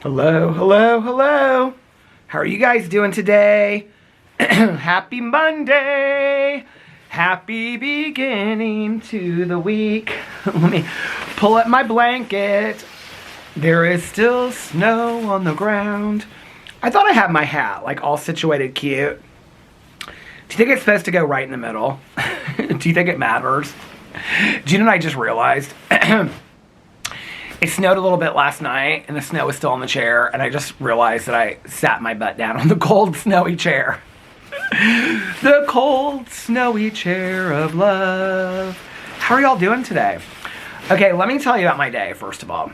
Hello, hello, hello. How are you guys doing today? Happy Monday. Happy beginning to the week. Let me pull up my blanket. There is still snow on the ground. I thought I had my hat like all situated cute. Do you think it's supposed to go right in the middle? Do you think it matters? Do you know what I just realized? It snowed a little bit last night, and the snow was still on the chair, and I just realized that I sat my butt down on the cold, snowy chair. The cold, snowy chair of love. How are y'all doing today? Okay, let me tell you about my day, first of all.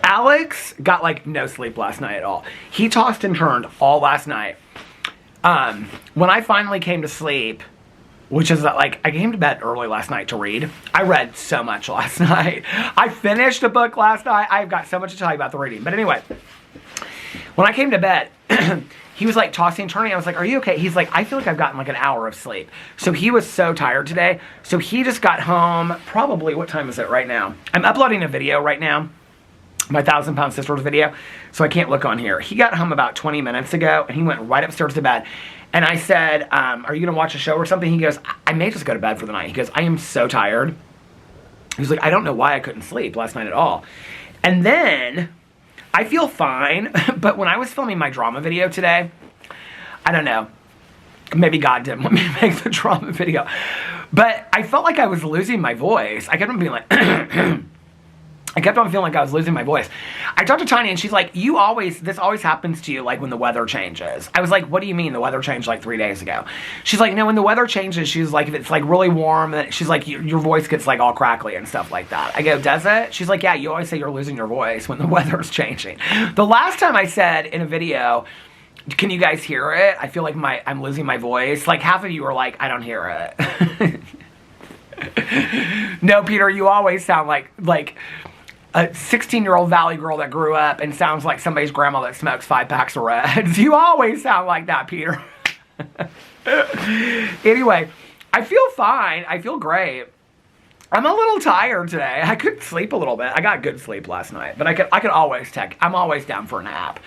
Alex got, like, no sleep last night at all. He tossed and turned all last night. When I finally came to sleep, which is like, I came to bed early last night to read. I read so much last night. I finished a book last night. I've got so much to tell you about the reading. But anyway, when I came to bed, he was like tossing and turning. I was like, are you okay? He's like, I feel like I've gotten like an hour of sleep. So he was so tired today. So he just got home, probably, what time is it right now? I'm uploading a video right now. My 1,000-pound sister's video. So I can't look on here. He got home about 20 minutes ago and he went right upstairs to bed. And I said, are you going to watch a show or something? He goes, I may just go to bed for the night. He goes, I am so tired. He was like, I don't know why I couldn't sleep last night at all. And then, I feel fine. But when I was filming my drama video today, I don't know. Maybe God didn't want me to make the drama video. But I felt like I was losing my voice. I kept on being like, I kept on feeling like I was losing my voice. I talked to Tanya and she's like, this always happens to you like when the weather changes. I was like, what do you mean the weather changed like 3 days ago? She's like, no, when the weather changes, she's like, if it's like really warm, then she's like, your voice gets like all crackly and stuff like that. I go, does it? She's like, yeah, you always say you're losing your voice when the weather's changing. The last time I said in a video, can you guys hear it? I feel like I'm losing my voice. Like half of you were like, I don't hear it. No, Peter, you always sound like a 16-year-old valley girl that grew up and sounds like somebody's grandma that smokes 5 packs of Reds. You always sound like that, Peter. Anyway, I feel fine. I feel great. I'm a little tired today. I could sleep a little bit. I got good sleep last night, but I could always I'm always down for a nap.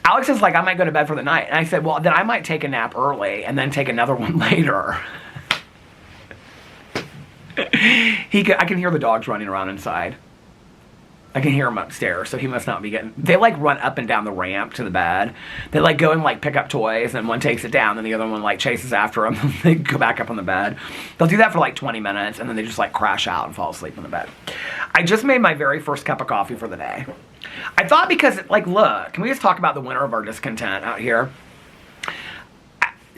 Alex is like, I might go to bed for the night. And I said, well, then I might take a nap early and then take another one later. I can hear the dogs running around inside. I can hear him upstairs, so he must not be getting... They, like, run up and down the ramp to the bed. They, like, go and, like, pick up toys, and one takes it down, and the other one, like, chases after them, and they go back up on the bed. They'll do that for, like, 20 minutes, and then they just, like, crash out and fall asleep in the bed. I just made my very first cup of coffee for the day. I thought because, like, look, can we just talk about the winter of our discontent out here?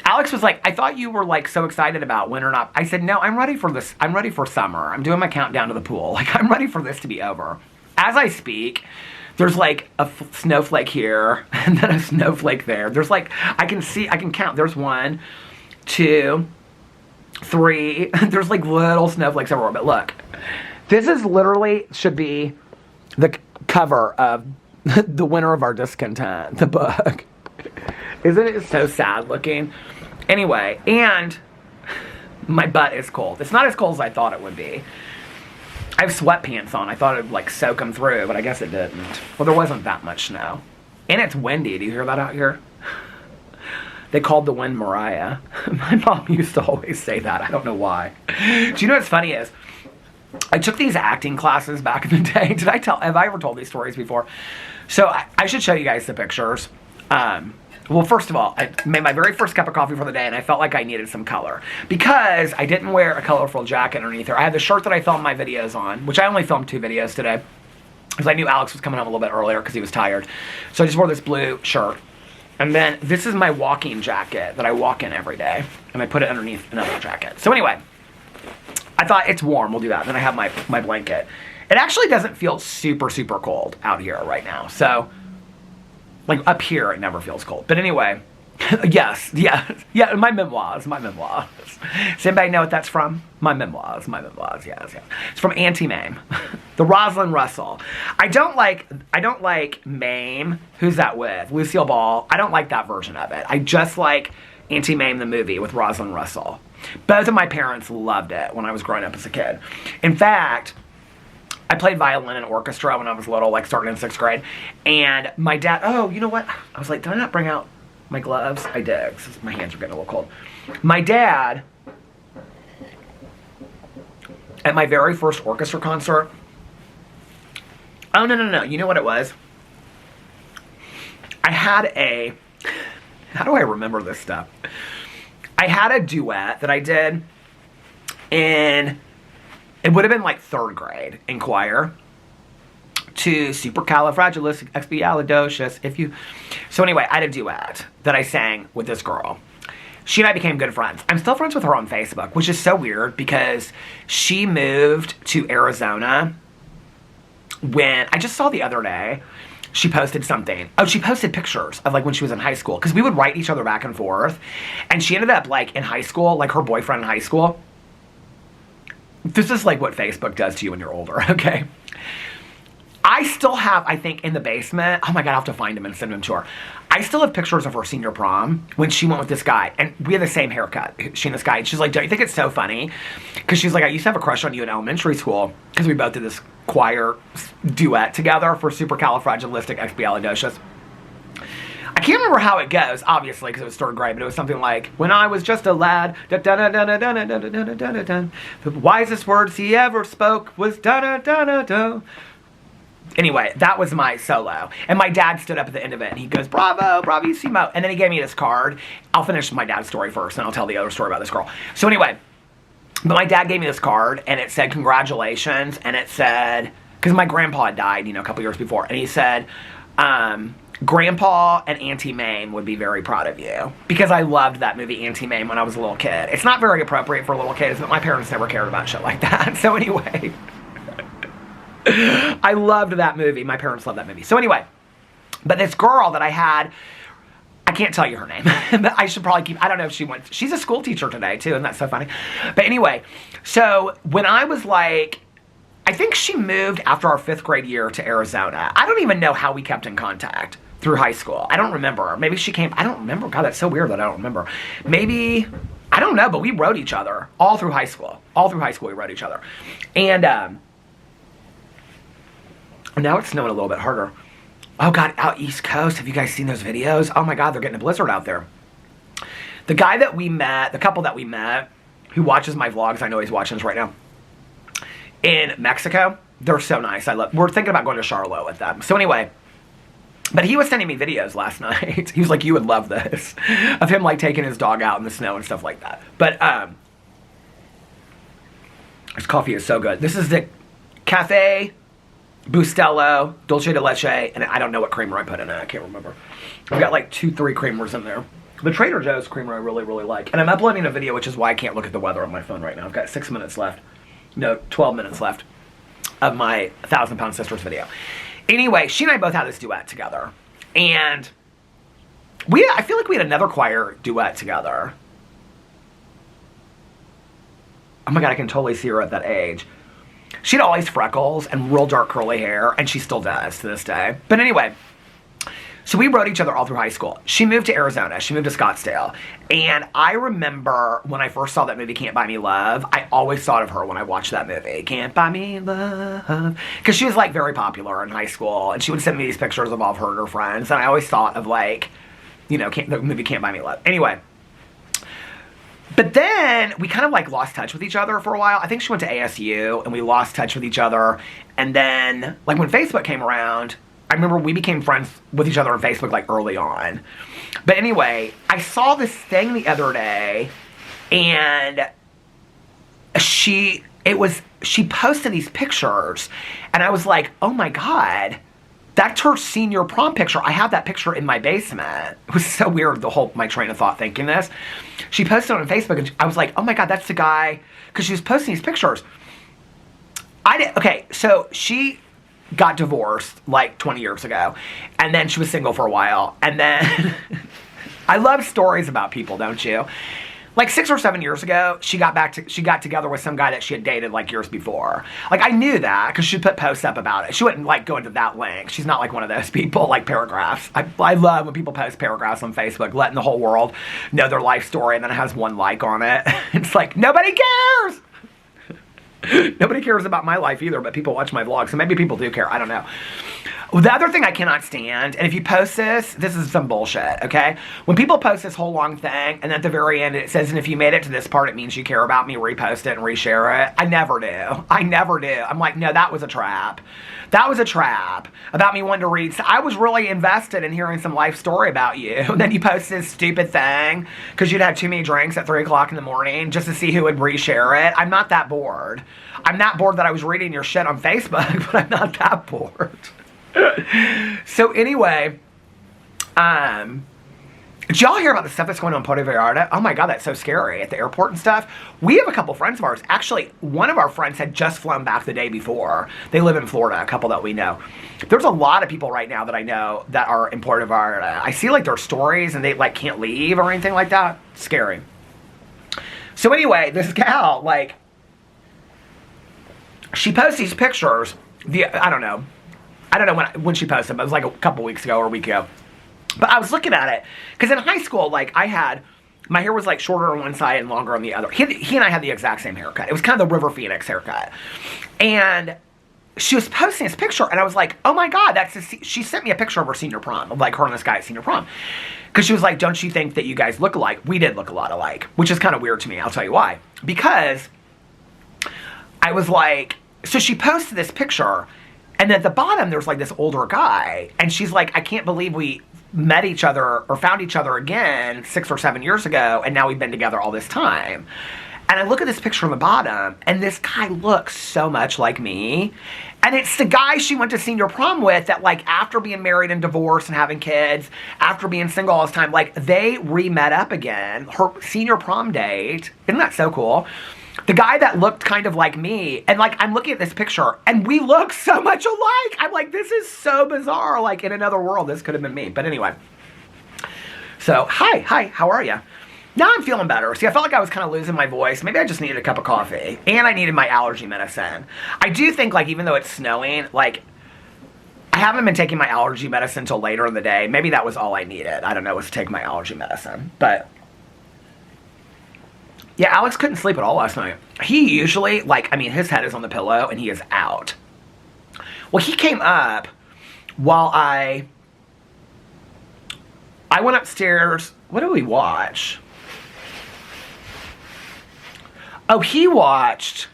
Alex was like, I thought you were, like, so excited about winter. Not. I said, no, I'm ready for this. I'm ready for summer. I'm doing my countdown to the pool. Like, I'm ready for this to be over. As I speak, there's like a snowflake here and then a snowflake there. There's like, I can count. There's 1, 2, 3. There's like little snowflakes everywhere. But look, this is literally should be the cover of The Winter of Our Discontent, the book. Isn't it so sad looking? Anyway, and my butt is cold. It's not as cold as I thought it would be. I have sweatpants on. I thought it would, like, soak them through, but I guess it didn't. Well, there wasn't that much snow. And it's windy. Do you hear that out here? They called the wind Mariah. My mom used to always say that. I don't know why. Do you know what's funny is, I took these acting classes back in the day. Have I ever told these stories before? So, I should show you guys the pictures. Well, first of all, I made my very first cup of coffee for the day, and I felt like I needed some color. Because I didn't wear a colorful jacket underneath there. I had the shirt that I filmed my videos on, which I only filmed 2 videos today. Because I knew Alex was coming home a little bit earlier because he was tired. So I just wore this blue shirt. And then this is my walking jacket that I walk in every day. And I put it underneath another jacket. So anyway, I thought it's warm, we'll do that. And then I have my blanket. It actually doesn't feel super, super cold out here right now. So... like, up here, it never feels cold. But anyway, yes, my memoirs. Does anybody know what that's from? My memoirs, yes. It's from Auntie Mame, the Rosalind Russell. I don't like Mame. Who's that with? Lucille Ball. I don't like that version of it. I just like Auntie Mame, the movie with Rosalind Russell. Both of my parents loved it when I was growing up as a kid. In fact... I played violin in orchestra when I was little, like starting in 6th grade. And my dad, oh, you know what? I was like, did I not bring out my gloves? I did, 'cause my hands are getting a little cold. My dad, at my very first orchestra concert, oh, no. You know what it was? I had a, how do I remember this stuff? I had a duet that I did in, it would have been like 3rd grade in choir, to supercalifragilisticexpialidocious, if you, so anyway, I had a duet that I sang with this girl. She and I became good friends. I'm still friends with her on Facebook, which is so weird because she moved to Arizona when, I just saw the other day, she posted something. Oh, she posted pictures of like when she was in high school, because we would write each other back and forth. And she ended up like in high school, like her boyfriend in high school. This is like what Facebook does to you when you're older, okay? I still have, I think, in the basement, oh my God, I'll have to find him and send him to her. I still have pictures of her senior prom when she went with this guy. And we had the same haircut, she and this guy. And she's like, don't you think it's so funny? Because she's like, I used to have a crush on you in elementary school because we both did this choir duet together for supercalifragilisticexpialidocious. I can't remember how it goes, obviously, because it was 3rd grade, but it was something like, when I was just a lad, the wisest words he ever spoke was da-da-da-da-da. Anyway, that was my solo. And my dad stood up at the end of it, and he goes, bravo, bravissimo. And then he gave me this card. I'll finish my dad's story first, and I'll tell the other story about this girl. So anyway, but my dad gave me this card, and it said, congratulations. And it said, because my grandpa had died, a couple years before. And he said, Grandpa and Auntie Mame would be very proud of you. Because I loved that movie, Auntie Mame, when I was a little kid. It's not very appropriate for little kids, but my parents never cared about shit like that. So anyway, I loved that movie. My parents loved that movie. So anyway, but this girl that I had, I can't tell you her name, but I should probably keep, I don't know if she went, she's a school teacher today too, and that's so funny. But anyway, so when I was like, I think she moved after our 5th grade year to Arizona. I don't even know how we kept in contact through high school. I don't remember. Maybe she came, I don't remember. God, that's so weird that I don't remember. Maybe, I don't know, but we wrote each other all through high school. All through high school we wrote each other. And now it's snowing a little bit harder. Oh God, out East Coast, have you guys seen those videos? Oh my God, they're getting a blizzard out there. The guy that we met, the couple that we met, who watches my vlogs, I know he's watching this right now, in Mexico, they're so nice. We're thinking about going to Charlotte with them. So anyway, but he was sending me videos last night. He was like, you would love this, of him like taking his dog out in the snow and stuff like that. But this coffee is so good. This is the Cafe Bustelo, Dulce de Leche, and I don't know what creamer I put in it. I can't remember. I've got like 2-3 creamers in there. The Trader Joe's creamer I really, really like. And I'm uploading a video, which is why I can't look at the weather on my phone right now. I've got 6 minutes left. No, 12 minutes left of my 1,000-Pound Sisters video. Anyway, she and I both had this duet together. And I feel like we had another choir duet together. Oh my God, I can totally see her at that age. She had always freckles and real dark curly hair, and she still does to this day. But anyway, so we wrote each other all through high school. She moved to Arizona. She moved to Scottsdale. And I remember when I first saw that movie, Can't Buy Me Love, I always thought of her when I watched that movie. Can't Buy Me Love. Because she was like very popular in high school, and she would send me these pictures of all of her and her friends, and I always thought of like, the movie Can't Buy Me Love. Anyway. But then we kind of like lost touch with each other for a while. I think she went to ASU and we lost touch with each other. And then like when Facebook came around, I remember we became friends with each other on Facebook like early on. But anyway, I saw this thing the other day and she posted these pictures and I was like, oh my God, that's her senior prom picture. I have that picture in my basement. It was so weird, my train of thought thinking this. She posted it on Facebook and I was like, oh my God, that's the guy. Because she was posting these pictures. Okay, so she got divorced like 20 years ago. And then she was single for a while. And then, I love stories about people, don't you? Like 6 or 7 years ago, she got together with some guy that she had dated like years before. Like I knew that because she put posts up about it. She wouldn't like go into that length. She's not like one of those people, like paragraphs. I love when people post paragraphs on Facebook, letting the whole world know their life story and then it has 1 like on it. It's like, nobody cares! Nobody cares about my life either, but people watch my vlog, so maybe people do care. I don't know. The other thing I cannot stand, and if you post this is some bullshit, okay? When people post this whole long thing, and at the very end it says, and if you made it to this part, it means you care about me, repost it and reshare it. I never do. I never do. I'm like, no, that was a trap. That was a trap about me wanting to read. So I was really invested in hearing some life story about you. And then you post this stupid thing because you'd had too many drinks at 3 o'clock in the morning just to see who would reshare it. I'm not that bored. I'm not bored that I was reading your shit on Facebook, but I'm not that bored. So anyway, did y'all hear about the stuff that's going on in Puerto Vallarta? Oh my God, that's so scary at the airport and stuff. We have a couple friends of ours. Actually, one of our friends had just flown back the day before. They live in Florida, a couple that we know. There's a lot of people right now that I know that are in Puerto Vallarta. I see like their stories and they like can't leave or anything like that. Scary. So anyway, this gal, like, she posts these pictures. I don't know when she posted them. It was like a couple weeks ago or a week ago. But I was looking at it, because in high school, like, my hair was like shorter on one side and longer on the other. He and I had the exact same haircut. It was kind of the River Phoenix haircut. And she was posting this picture, and I was like, oh my God, she sent me a picture of her senior prom, of like her and this guy at senior prom. Because she was like, don't you think that you guys look alike? We did look a lot alike, which is kind of weird to me. I'll tell you why. Because I was like, so she posted this picture, and at the bottom, there's like this older guy, and she's like, I can't believe we met each other or found each other again 6 or 7 years ago, and now we've been together all this time. And I look at this picture on the bottom, and this guy looks so much like me. And it's the guy she went to senior prom with that, like, after being married and divorced and having kids, after being single all this time, like, they re-met up again. Her senior prom date. Isn't that so cool? The guy that looked kind of like me, and like, I'm looking at this picture, and we look so much alike. I'm like, this is so bizarre. Like, in another world, this could have been me. But anyway. So, hi, how are you? Now I'm feeling better. See, I felt like I was kind of losing my voice. Maybe I just needed a cup of coffee. And I needed my allergy medicine. I do think, like, even though it's snowing, like, I haven't been taking my allergy medicine until later in the day. Maybe that was all I needed. I don't know, was to take my allergy medicine. But yeah, Alex couldn't sleep at all last night. He usually, like, I mean, his head is on the pillow and he is out. Well, he came up while I went upstairs. What did we watch? Oh, he watched.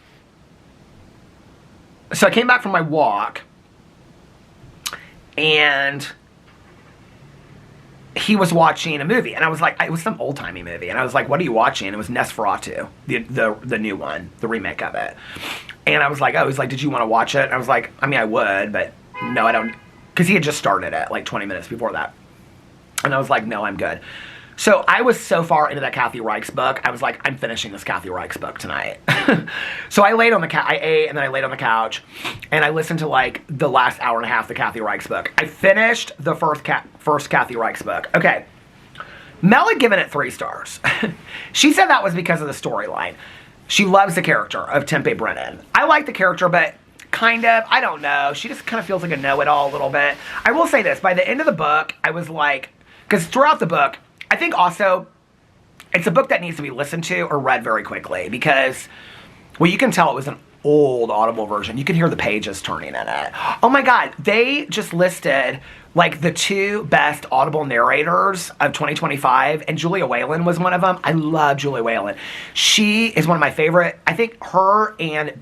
So I came back from my walk and he was watching a movie, and I was like, it was some old-timey movie, and I was like, what are you watching? And it was Nosferatu, the new one, the remake of it. And I was like, oh, he's like, did you want to watch it? And I was like, I mean, I would, but no, I don't, because he had just started it, like 20 minutes before that. And I was like, no, I'm good. So I was so far into that Kathy Reichs book, I was like, I'm finishing this Kathy Reichs book tonight. So I laid on the I ate, and then I laid on the couch, and I listened to like the last hour and a half of the Kathy Reichs book. I finished the first Kathy Reichs book. Okay. Mel had given it 3 stars. She said that was because of the storyline. She loves the character of Tempe Brennan. I like the character, but kind of, I don't know. She just kind of feels like a know-it-all a little bit. I will say this, by the end of the book, I was like, because throughout the book, I think also, it's a book that needs to be listened to or read very quickly because, well, you can tell it was an old Audible version. You can hear the pages turning in it. Oh my God, they just listed like the 2 best Audible narrators of 2025, and Julia Whalen was one of them. I love Julia Whalen. She is one of my favorite. I think her and,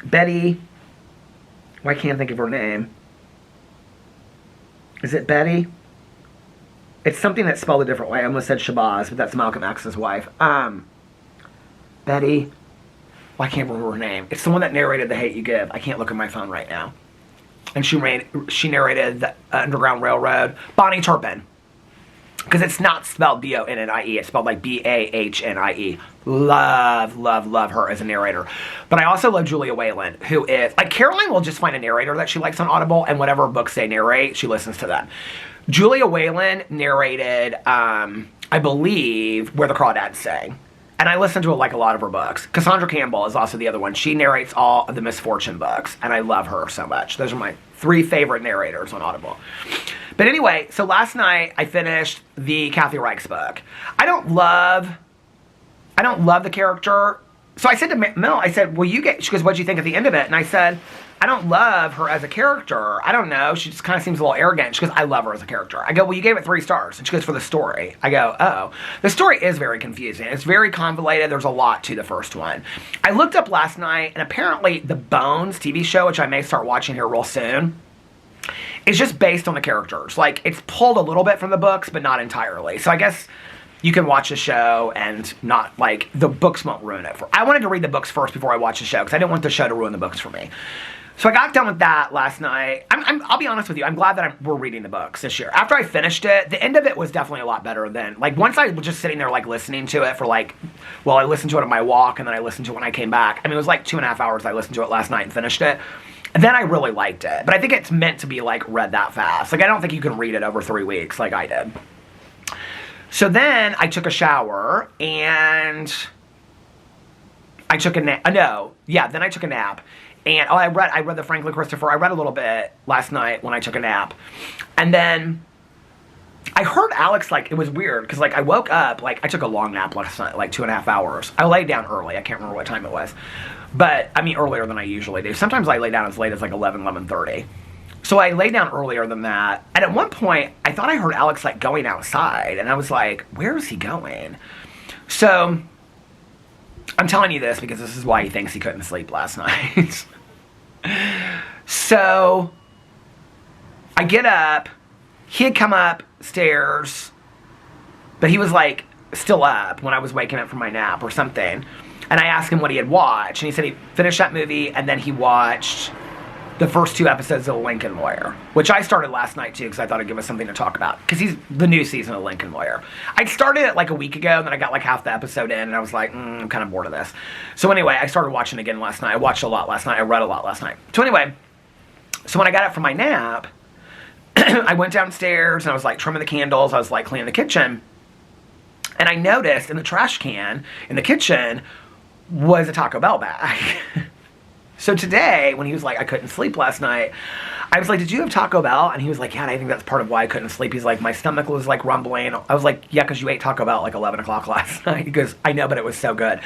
Betty, well, I can't think of her name. Is it Betty? It's something that's spelled a different way. I almost said Shabazz, but that's Malcolm X's wife. Betty. Well, I can't remember her name. It's the one that narrated The Hate U Give. I can't look at my phone right now. And she narrated The Underground Railroad. Bonnie Turpin. Because it's not spelled B-O-N-N-I-E. It's spelled like B-A-H-N-I-E. Love her as a narrator. But I also love Julia Whalen, who is, like, Caroline will just find a narrator that she likes on Audible, and whatever books they narrate, she listens to them. Julia Whalen narrated, I believe, Where the Crawdads Sing. And I listen to like a lot of her books. Cassandra Campbell is also the other one. She narrates all of the Misfortune books, and I love her so much. Those are my 3 favorite narrators on Audible. But anyway, so last night I finished the Kathy Reichs book. I don't love the character, So I said to Mel, I said, well, she goes, what'd you think at the end of it? And I said, I don't love her as a character. I don't know. She just kind of seems a little arrogant. She goes, I love her as a character. I go, well, you gave it 3 stars. And she goes, for the story. I go, oh. The story is very confusing. It's very convoluted. There's a lot to the first one. I looked up last night, and apparently the Bones TV show, which I may start watching here real soon, is just based on the characters. Like, it's pulled a little bit from the books, but not entirely. So I guess you can watch the show and not, like, the books won't ruin it. I wanted to read the books first before I watched the show, because I didn't want the show to ruin the books for me. So I got done with that last night. I'll be honest with you, I'm glad that we're reading the books this year. After I finished it, the end of it was definitely a lot better than, like, once I was just sitting there, like, listening to it for, like, well, I listened to it on my walk, and then I listened to it when I came back. I mean, it was like 2.5 hours I listened to it last night and finished it. And then I really liked it. But I think it's meant to be, like, read that fast. Like, I don't think you can read it over 3 weeks like I did. So then I took a shower, and I took a nap. Then I took a nap. And I read the Franklin Christopher. I read a little bit last night when I took a nap. And then I heard Alex, like, it was weird, because, like, I woke up, like, I took a long nap last night, like 2.5 hours. I laid down early. I can't remember what time it was. But, I mean, earlier than I usually do. Sometimes I lay down as late as, like, 11:30. So I lay down earlier than that. And at one point, I thought I heard Alex, like, going outside. And I was like, where is he going? So I'm telling you this because this is why he thinks he couldn't sleep last night. So I get up. He had come upstairs, but he was, like, still up when I was waking up from my nap or something. And I asked him what he had watched. And he said he finished that movie, and then he watched the first 2 episodes of Lincoln Lawyer, which I started last night, too, because I thought it'd give us something to talk about. Because he's the new season of Lincoln Lawyer. I started it, like, a week ago, and then I got, like, half the episode in, and I was like, I'm kind of bored of this. So anyway, I started watching again last night. I watched a lot last night. I read a lot last night. So anyway, so when I got up from my nap, I went downstairs, and I was, like, trimming the candles. I was, like, cleaning the kitchen. And I noticed in the trash can in the kitchen was a Taco Bell bag. So today, when he was like, I couldn't sleep last night, I was like, did you have Taco Bell? And he was like, yeah, and I think that's part of why I couldn't sleep. He's like, my stomach was, like, rumbling. I was like, yeah, because you ate Taco Bell at, like, 11 o'clock last night. He goes, I know, but it was so good.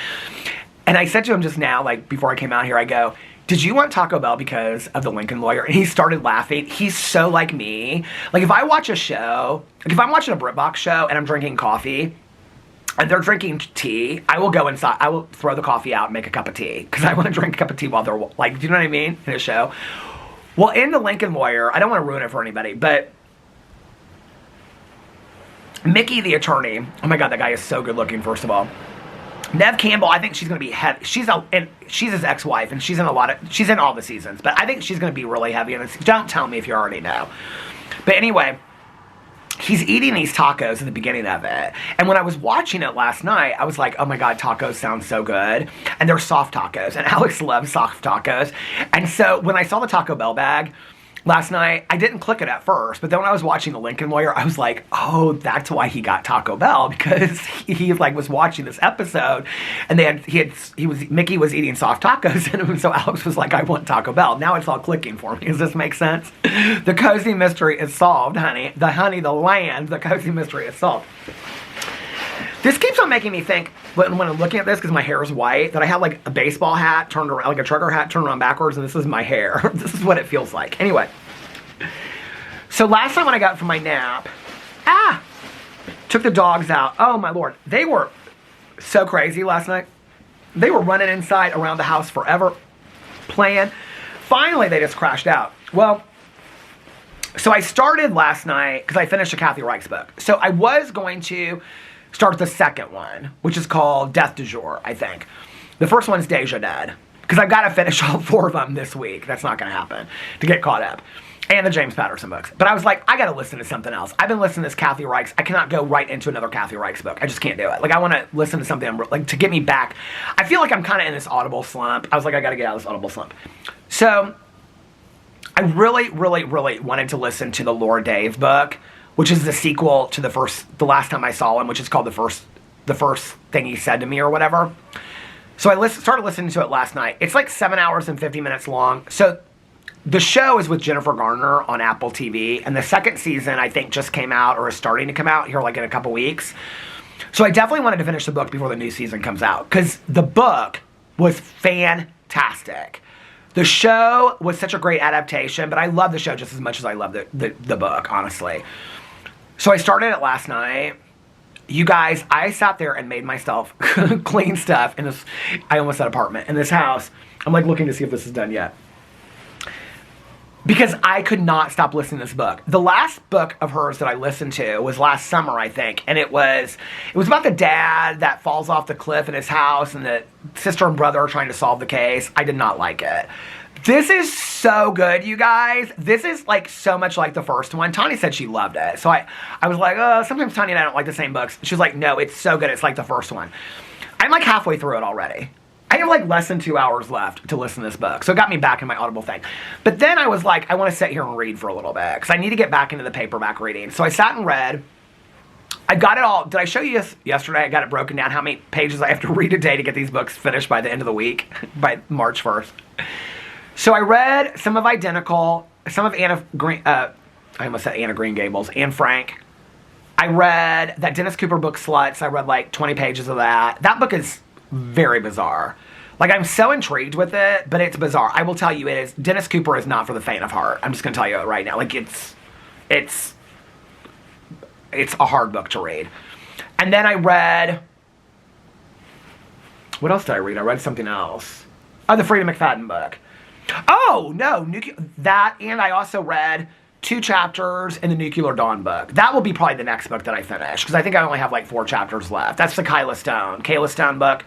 And I said to him just now, like, before I came out here, I go, did you want Taco Bell because of the Lincoln Lawyer? And he started laughing. He's so like me. Like, if I watch a show, like, if I'm watching a BritBox show and I'm drinking coffee, and they're drinking tea, I will go inside. I will throw the coffee out and make a cup of tea. Because I want to drink a cup of tea while they're, like, do you know what I mean? In a show. Well, in the Lincoln Lawyer, I don't want to ruin it for anybody, but Mickey the attorney, oh my God, that guy is so good looking, first of all. Nev Campbell, I think she's going to be heavy. She's his ex-wife, and she's in all the seasons. But I think she's going to be really heavy in this. Don't tell me if you already know. But anyway, he's eating these tacos at the beginning of it. And when I was watching it last night, I was like, oh my God, tacos sound so good. And they're soft tacos. And Alex loves soft tacos. And so when I saw the Taco Bell bag last night, I didn't click it at first. But then when I was watching the Lincoln Lawyer, I was like, oh, that's why he got Taco Bell. Because he like was watching this episode. And Mickey was eating soft tacos. And so Alex was like, I want Taco Bell. Now it's all clicking for me. Does this make sense? The cozy mystery is solved, honey. The cozy mystery is solved. This keeps on making me think, when I'm looking at this, because my hair is white, that I have, like, a baseball hat turned around, like a trucker hat turned around backwards, and this is my hair. This is what it feels like. Anyway. So last time when I got from my nap, took the dogs out. Oh, my Lord. They were so crazy last night. They were running inside around the house forever, playing. Finally, they just crashed out. Well, so I started last night, because I finished a Kathy Reichs book. So I was going to start the second one, which is called Death du Jour, I think. The first one's Deja Dead, because I've got to finish all 4 of them this week. That's not going to happen, to get caught up. And the James Patterson books. But I was like, I got to listen to something else. I've been listening to this Kathy Reichs. I cannot go right into another Kathy Reichs book. I just can't do it. Like, I want to listen to something, like, to get me back. I feel like I'm kind of in this Audible slump. I was like, I got to get out of this Audible slump. So I really, really, really wanted to listen to the Laura Dave book, which is the sequel to the last time I saw him, which is called the first thing he said to me or whatever. So I started listening to it last night. It's like 7 hours and 50 minutes long. So the show is with Jennifer Garner on Apple TV, and the second season I think just came out or is starting to come out here like in a couple weeks. So I definitely wanted to finish the book before the new season comes out, because the book was fantastic. The show was such a great adaptation, but I love the show just as much as I love the book, honestly. So I started it last night. You guys, I sat there and made myself clean stuff in this, I almost said apartment, in this house. I'm like looking to see if this is done yet. Because I could not stop listening to this book. The last book of hers that I listened to was last summer, I think. And it was about the dad that falls off the cliff in his house and the sister and brother are trying to solve the case. I did not like it. This is so good, you guys. This is like so much like the first one. Tanya said she loved it. So I was like, oh, sometimes Tanya and I don't like the same books. She was like, no, it's so good. It's like the first one. I'm like halfway through it already. I have like less than 2 hours left to listen to this book. So it got me back in my Audible thing. But then I was like, I want to sit here and read for a little bit because I need to get back into the paperback reading. So I sat and read. I got it all. Did I show you this yesterday? I got it broken down how many pages I have to read a day to get these books finished by the end of the week, by March 1st. So I read some of Identical, some of Anna Green, I almost said Anna Green Gables, Anne Frank. I read that Dennis Cooper book, Sluts. I read like 20 pages of that. That book is very bizarre. Like, I'm so intrigued with it, but it's bizarre. I will tell you, it is. Dennis Cooper is not for the faint of heart. I'm just going to tell you it right now. Like, it's a hard book to read. And then I read, what else did I read? I read something else. Oh, the Freedom McFadden book. Oh, no, that, and I also read 2 chapters in the Nuclear Dawn book. That will be probably the next book that I finish, because I think I only have like 4 chapters left. That's the Kayla Stone book.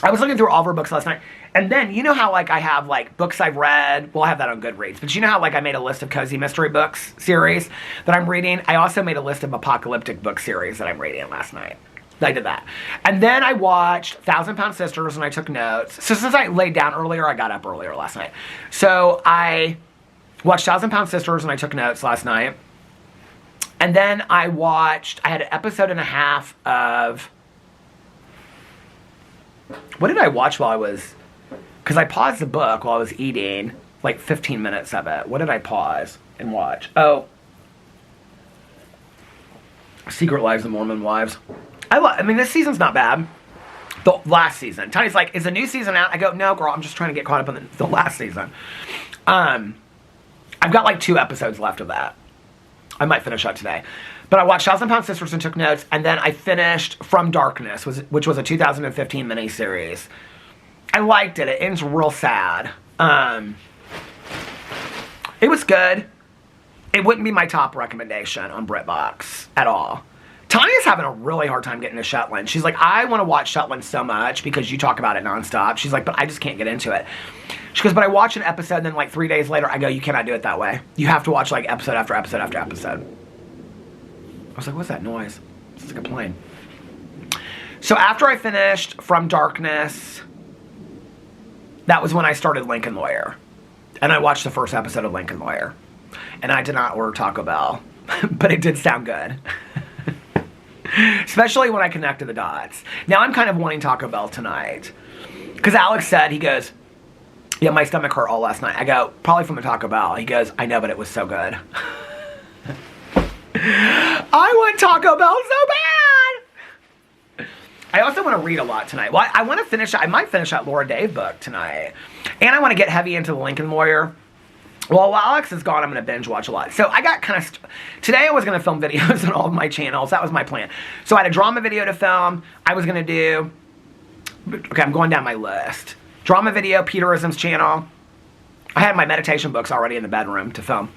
I was looking through all of her books last night, and then, you know how like I have like books I've read, well I have that on Goodreads, but you know how like I made a list of cozy mystery books series that I'm reading? I also made a list of apocalyptic book series that I'm reading last night. I did that. And then I watched 1,000 Pound Sisters and I took notes. So since I laid down earlier, I got up earlier last night. So I watched 1,000 Pound Sisters and I took notes last night. And then I had an episode and a half of, what did I watch while I was, because I paused the book while I was eating, like 15 minutes of it. What did I pause and watch? Oh, Secret Lives of Mormon Wives. I mean, this season's not bad. The last season. Tiny's like, is the new season out? I go, no, girl, I'm just trying to get caught up on the last season. I've got like 2 episodes left of that. I might finish that today. But I watched 1,000 Pound Sisters and took notes, and then I finished From Darkness, which was a 2015 miniseries. I liked it. It ends real sad. It was good. It wouldn't be my top recommendation on BritBox at all. Tanya's having a really hard time getting to Shetland. She's like, I want to watch Shetland so much because you talk about it nonstop. She's like, but I just can't get into it. She goes, but I watch an episode and then like 3 days later, I go, you cannot do it that way. You have to watch like episode after episode after episode. I was like, what's that noise? It's like a plane. So after I finished From Darkness, that was when I started Lincoln Lawyer. And I watched the first episode of Lincoln Lawyer. And I did not order Taco Bell, but it did sound good. Especially when I connected the dots. Now I'm kind of wanting Taco Bell tonight. Because Alex said, he goes, yeah, my stomach hurt all last night. I go, probably from the Taco Bell. He goes, I know, but it was so good. I want Taco Bell so bad! I also want to read a lot tonight. Well, I want to finish, I might finish that Laura Dave book tonight. And I want to get heavy into the Lincoln Lawyer. Well, while Alex is gone, I'm going to binge watch a lot. So I got kind of, today I was going to film videos on all of my channels. That was my plan. So I had a drama video to film. I was going to do, okay, I'm going down my list. Drama video, Peterism's channel. I had my meditation books already in the bedroom to film.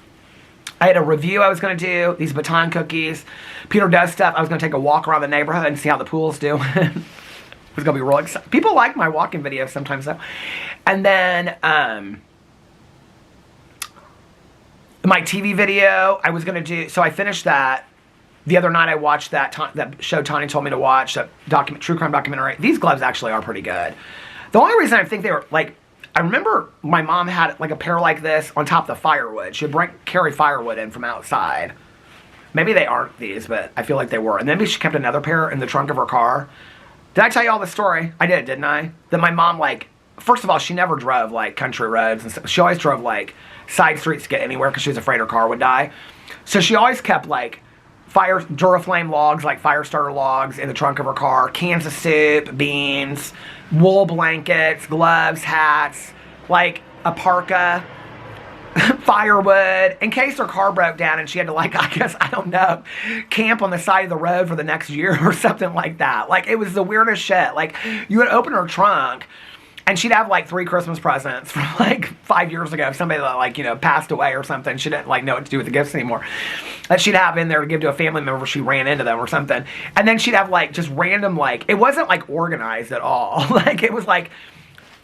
I had a review I was going to do, these baton cookies. Peter does stuff. I was going to take a walk around the neighborhood and see how the pools do. It was going to be real exciting. People like my walking videos sometimes though. And then, my TV video, I was going to do, so I finished that. The other night I watched that show Tanya told me to watch, that true crime documentary. These gloves actually are pretty good. The only reason I think they were, like, I remember my mom had like a pair like this on top of the firewood. She would carry firewood in from outside. Maybe they aren't these, but I feel like they were. And then maybe she kept another pair in the trunk of her car. Did I tell you all the story? I did, didn't I? That my mom, like, first of all, she never drove like country roads and stuff. She always drove like side streets to get anywhere because she was afraid her car would die. So she always kept like Duraflame logs, like fire starter logs in the trunk of her car, cans of soup, beans, wool blankets, gloves, hats, like a parka, firewood, in case her car broke down and she had to, like, I guess, I don't know, camp on the side of the road for the next year or something like that. Like, it was the weirdest shit. Like, you would open her trunk and she'd have, like, 3 Christmas presents from, like, 5 years ago. If somebody, like, you know, passed away or something, she didn't, like, know what to do with the gifts anymore, that she'd have in there to give to a family member if she ran into them or something. And then she'd have, like, just random, like, it wasn't, like, organized at all. Like, it was, like,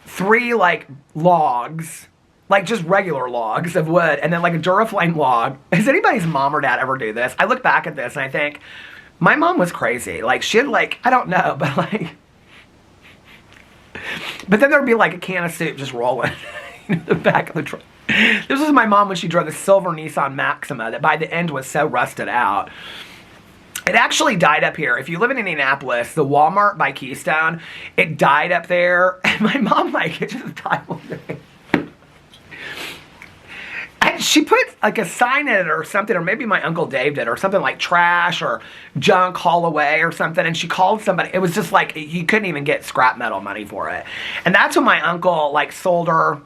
3, like, logs, like just regular logs of wood, and then like a Duraflame log. Has anybody's mom or dad ever do this? I look back at this and I think, my mom was crazy. Like, she'd, like, I don't know, but like, but then there'd be like a can of soup just rolling in the back of the truck. This was my mom when she drove the silver Nissan Maxima that by the end was so rusted out. It actually died up here. If you live in Indianapolis, the Walmart by Keystone, it died up there. And my mom, like, it just died one day. And she put, like, a sign in it or something, or maybe my Uncle Dave did, or something like trash or junk, haul away or something. And she called somebody. It was just like, you couldn't even get scrap metal money for it. And that's when my uncle, like, sold her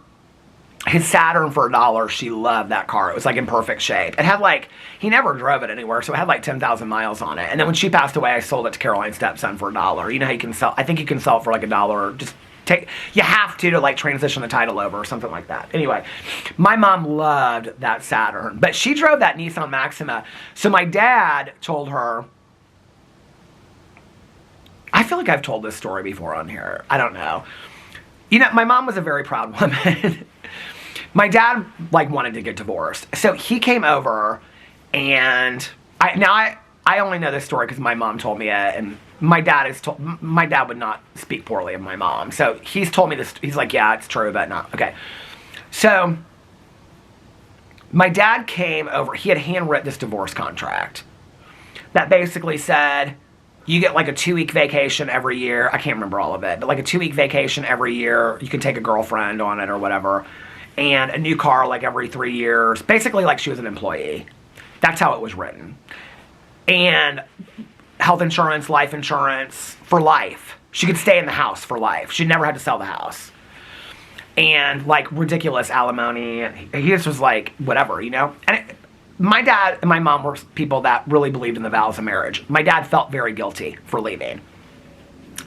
his Saturn for $1. She loved that car. It was, like, in perfect shape. It had, like, he never drove it anywhere, so it had, like, 10,000 miles on it. And then when she passed away, I sold it to Caroline's stepson for $1. You know how you can sell, I think you can sell it for, like, $1. Just you have to like transition the title over or something like that. Anyway, my mom loved that Saturn, but she drove that Nissan Maxima. So my dad told her, I feel like I've told this story before on here. I don't know. You know, my mom was a very proud woman. My dad, like, wanted to get divorced. So he came over, and I only know this story because my mom told me it, and my dad would not speak poorly of my mom. So he's told me this. He's like, yeah, it's true, but not. Okay. So my dad came over. He had handwritten this divorce contract that basically said, you get like a 2-week vacation every year. I can't remember all of it, but like a 2-week vacation every year. You can take a girlfriend on it or whatever. And a new car like every 3 years. Basically like she was an employee. That's how it was written. And health insurance, life insurance for life. She could stay in the house for life. She never had to sell the house. And like ridiculous alimony. And he just was like, whatever, you know? And my dad and my mom were people that really believed in the vows of marriage. My dad felt very guilty for leaving.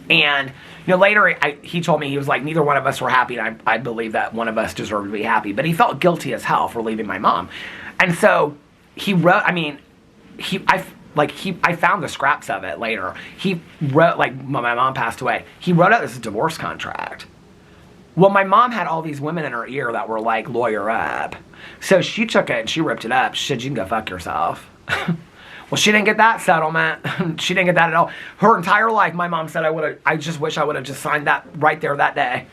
And, you know, later he told me, he was like, neither one of us were happy. And I believe that one of us deserved to be happy. But he felt guilty as hell for leaving my mom. And so he wrote, I found the scraps of it later. He wrote, like, when my mom passed away, he wrote out this divorce contract. Well, my mom had all these women in her ear that were, like, lawyer up. So she took it and she ripped it up. She said, you can go fuck yourself. Well, she didn't get that settlement. She didn't get that at all. Her entire life, my mom said, I just wish I would have just signed that right there that day.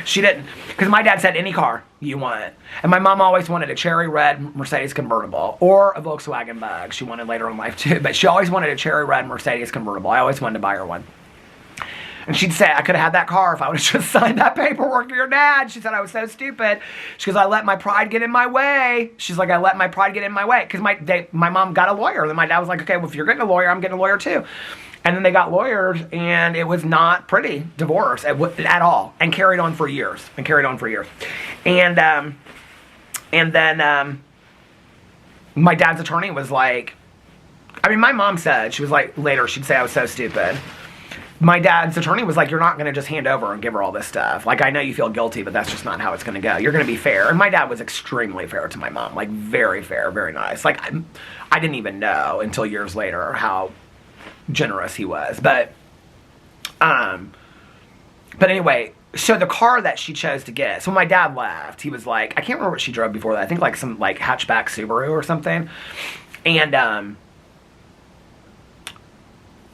She didn't. Because my dad said, any car you want. And my mom always wanted a cherry red Mercedes convertible or a Volkswagen Bug. She wanted later in life too. But she always wanted a cherry red Mercedes convertible. I always wanted to buy her one. And she'd say, I could have had that car if I would have just signed that paperwork for your dad. She said, I was so stupid. She goes, I let my pride get in my way. She's like, I let my pride get in my way. Because my mom got a lawyer. And then my dad was like, okay, well, if you're getting a lawyer, I'm getting a lawyer too. And then they got lawyers, and it was not pretty divorce at all. And carried on for years. And then my dad's attorney was like, I mean, my mom said, she was like, later she'd say I was so stupid. My dad's attorney was like, you're not going to just hand over and give her all this stuff. Like, I know you feel guilty, but that's just not how it's going to go. You're going to be fair. And my dad was extremely fair to my mom. Like, very fair, very nice. Like, I didn't even know until years later how generous he was. But anyway, so the car that she chose to get, so when my dad left, he was like, I can't remember what she drove before that. I think like some like hatchback Subaru or something. And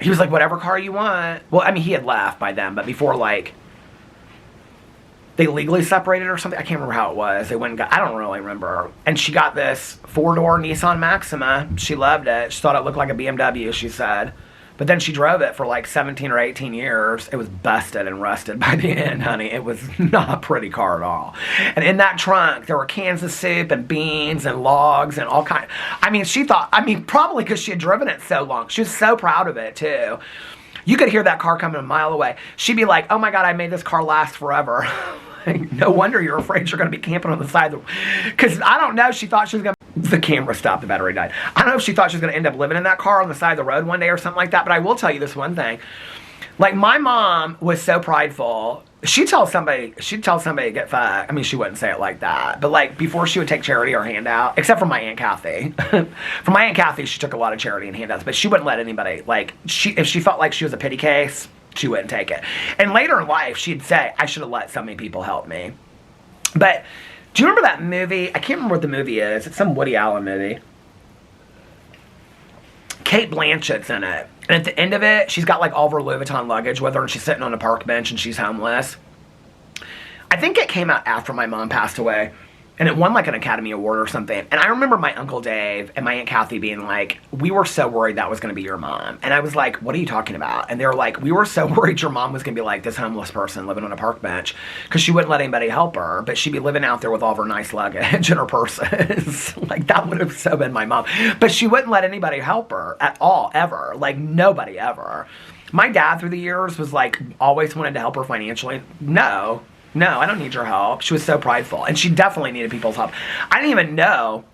he was like, whatever car you want. Well, I mean, he had left by then, but before, like, they legally separated or something. I can't remember how it was. They went and got, I don't really remember. And she got this 4-door Nissan Maxima. She loved it. She thought it looked like a BMW, she said. But then she drove it for like 17 or 18 years. It was busted and rusted by the end, honey. It was not a pretty car at all. And in that trunk, there were cans of soup and beans and logs and all kinds. I mean, she thought, probably because she had driven it so long. She was so proud of it, too. You could hear that car coming a mile away. She'd be like, oh my God, I made this car last forever. No wonder you're afraid you're going to be camping on the side of the... Because I don't know, she thought she was going to... The camera stopped, the battery died. I don't know if she thought she was going to end up living in that car on the side of the road one day or something like that, but I will tell you this one thing. Like, my mom was so prideful. She'd tell somebody to get fucked. I mean, she wouldn't say it like that. But, like, before she would take charity or handout, except for my Aunt Kathy. For my Aunt Kathy, she took a lot of charity and handouts, but she wouldn't let anybody, like, if she felt like she was a pity case, she wouldn't take it. And later in life, she'd say, I should have let so many people help me. But, do you remember that movie? I can't remember what the movie is. It's some Woody Allen movie. Kate Blanchett's in it. And at the end of it, she's got like all of her Louis Vuitton luggage with her, and she's sitting on a park bench and she's homeless. I think it came out after my mom passed away, and it won like an Academy Award or something. And I remember my Uncle Dave and my Aunt Kathy being like, we were so worried that was going to be your mom. And I was like, what are you talking about? And they were like, we were so worried your mom was going to be like this homeless person living on a park bench, because she wouldn't let anybody help her, but she'd be living out there with all of her nice luggage and her purses. Like, that would have so been my mom. But she wouldn't let anybody help her at all, ever. Like, nobody ever. My dad through the years was like, always wanted to help her financially. No, I don't need your help. She was so prideful, and she definitely needed people's help. I didn't even know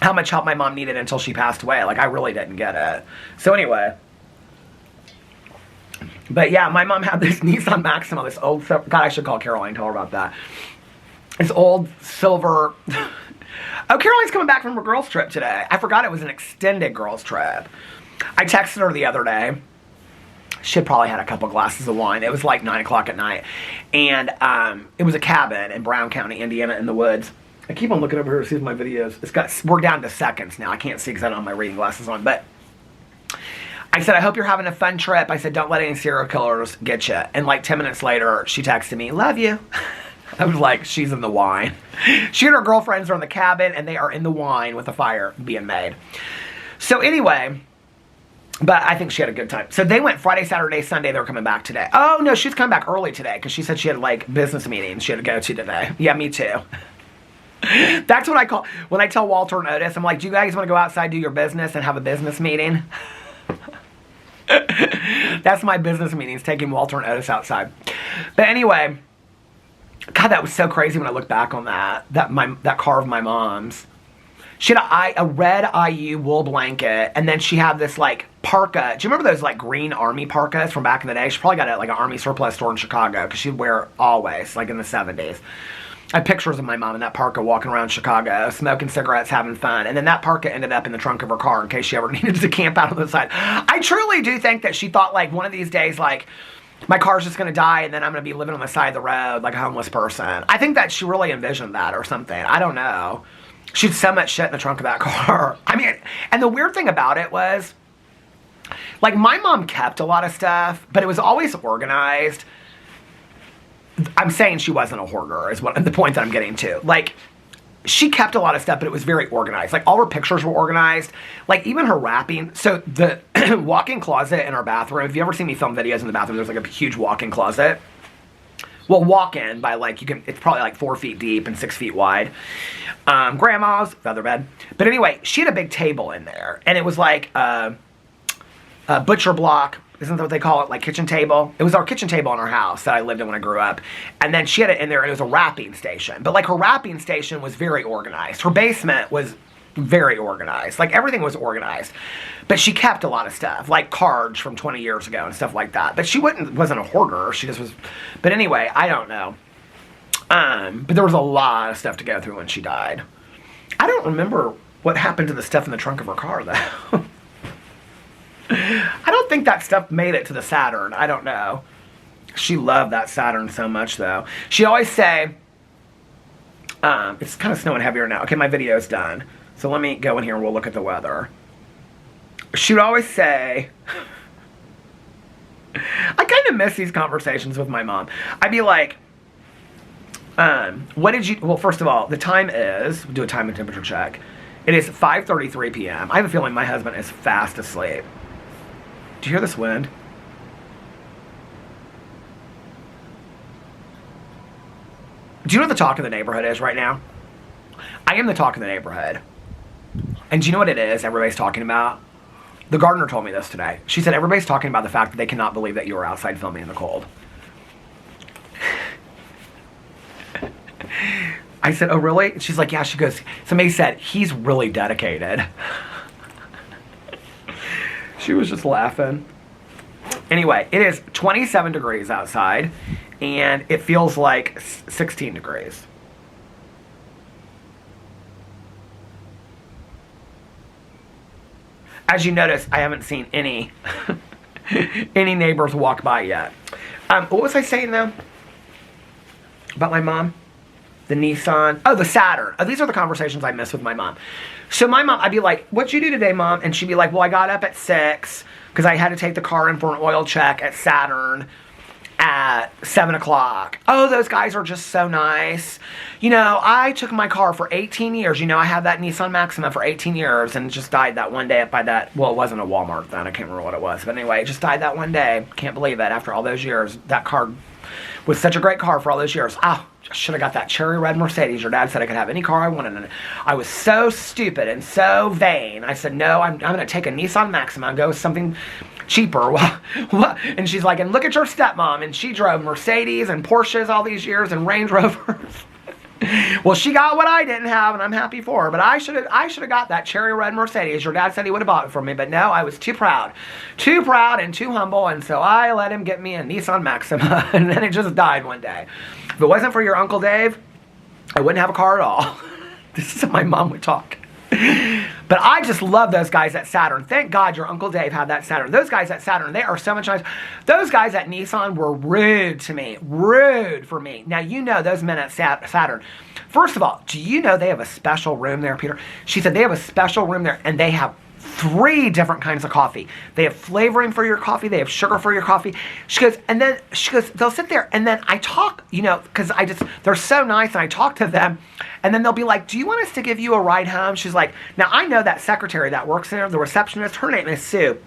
how much help my mom needed until she passed away. Like, I really didn't get it. So anyway, but yeah, my mom had this Nissan Maxima, this old, God, I should call Caroline, tell her about that. This old silver, oh, Caroline's coming back from her girls' trip today. I forgot it was an extended girls' trip. I texted her the other day. She had probably had a couple glasses of wine. It was like 9 o'clock at night. And it was a cabin in Brown County, Indiana, in the woods. I keep on looking over here to see if my videos... We're down to seconds now. I can't see because I don't have my reading glasses on. But I said, I hope you're having a fun trip. I said, don't let any serial killers get you. And like 10 minutes later, she texted me, love you. I was like, she's in the wine. She and her girlfriends are in the cabin, and they are in the wine with a fire being made. So anyway... But I think she had a good time. So they went Friday, Saturday, Sunday. They were coming back today. Oh, no, she's coming back early today because she said she had, like, business meetings she had to go to today. Yeah, me too. That's what I call... When I tell Walter and Otis, I'm like, do you guys want to go outside, do your business, and have a business meeting? That's my business meetings, taking Walter and Otis outside. But anyway, God, that was so crazy when I look back on that. That car of my mom's. She had a red IU wool blanket, and then she had this, like, parka. Do you remember those, like, green army parkas from back in the day? She probably got it at, like, an army surplus store in Chicago, because she'd wear it always, like, in the 70s. I had pictures of my mom in that parka walking around Chicago, smoking cigarettes, having fun. And then that parka ended up in the trunk of her car in case she ever needed to camp out on the side. I truly do think that she thought, like, one of these days, like, my car's just going to die, and then I'm going to be living on the side of the road like a homeless person. I think that she really envisioned that or something. I don't know. She had so much shit in the trunk of that car. I mean, and the weird thing about it was, like, my mom kept a lot of stuff, but it was always organized. I'm saying she wasn't a hoarder, is what the point that I'm getting to. Like, she kept a lot of stuff, but it was very organized. Like, all her pictures were organized. Like, even her wrapping. So, the walk-in closet in our bathroom, if you ever seen me film videos in the bathroom, there's, like, a huge walk-in closet. Well, walk-in by, like, it's probably, like, 4 feet deep and 6 feet wide. Grandma's feather bed. But anyway, she had a big table in there. And it was, like, a butcher block. Isn't that what they call it? Like, kitchen table. It was our kitchen table in our house that I lived in when I grew up. And then she had it in there, and it was a wrapping station. But, like, her wrapping station was very organized. Her basement was very organized. Like, everything was organized. But she kept a lot of stuff, like cards from 20 years ago and stuff like that. But she wasn't a hoarder. She just was... But anyway, I don't know. But there was a lot of stuff to go through when she died. I don't remember what happened to the stuff in the trunk of her car, though. I don't think that stuff made it to the Saturn. I don't know. She loved that Saturn so much, though. She'd always say... it's kind of snowing heavier now. Okay, my video's done. So let me go in here and we'll look at the weather. She would always say... I kind of miss these conversations with my mom. I'd be like... what did you... Well, first of all, the time is... We'll do a time and temperature check. It is 5:33 p.m. I have a feeling my husband is fast asleep. Do you hear this wind? Do you know what the talk of the neighborhood is right now? I am the talk of the neighborhood. And do you know what it is everybody's talking about? The gardener told me this today. She said, everybody's talking about the fact that they cannot believe that you were outside filming in the cold. I said, oh, really? She's like, yeah. She goes, somebody said, he's really dedicated. She was just laughing. Anyway, it is 27 degrees outside, and it feels like 16 degrees. As you notice, I haven't seen any any neighbors walk by yet. What was I saying, though? About my mom? The Nissan. Oh, the Saturn. Oh, these are the conversations I miss with my mom. So my mom, I'd be like, what'd you do today, Mom? And she'd be like, well, I got up at 6 because I had to take the car in for an oil check at Saturn at 7 o'clock. Oh, those guys are just so nice. You know, I took my car for 18 years. You know, I had that Nissan Maxima for 18 years and just died that one day by that. Well, it wasn't a Walmart then. I can't remember what it was. But anyway, it just died that one day. Can't believe it. After all those years, that car was such a great car for all those years. Oh, I should have got that cherry red Mercedes. Your dad said I could have any car I wanted. And I was so stupid and so vain. I said, no, I'm going to take a Nissan Maxima and go with something cheaper. And she's like, and look at your stepmom. And she drove Mercedes and Porsches all these years and Range Rovers. Well, she got what I didn't have, and I'm happy for her. But I should have got that cherry red Mercedes. Your dad said he would have bought it for me, but no, I was too proud and too humble, and so I let him get me a Nissan Maxima, and then it just died one day. If it wasn't for your Uncle Dave, I wouldn't have a car at all. This is how my mom would talk. But I just love those guys at Saturn. Thank God your Uncle Dave had that Saturn. Those guys at Saturn, they are so much nice. Those guys at Nissan were rude to me. Rude for me. Now, you know those men at Saturn. First of all, do you know they have a special room there, Peter? She said they have a special room there, and they have 3 different kinds of coffee. They have flavoring for your coffee. They have sugar for your coffee. She goes, they'll sit there, and then I talk, you know, because they're so nice, and I talk to them, and then they'll be like, do you want us to give you a ride home? She's like, now I know that secretary that works there, the receptionist, her name is Sue.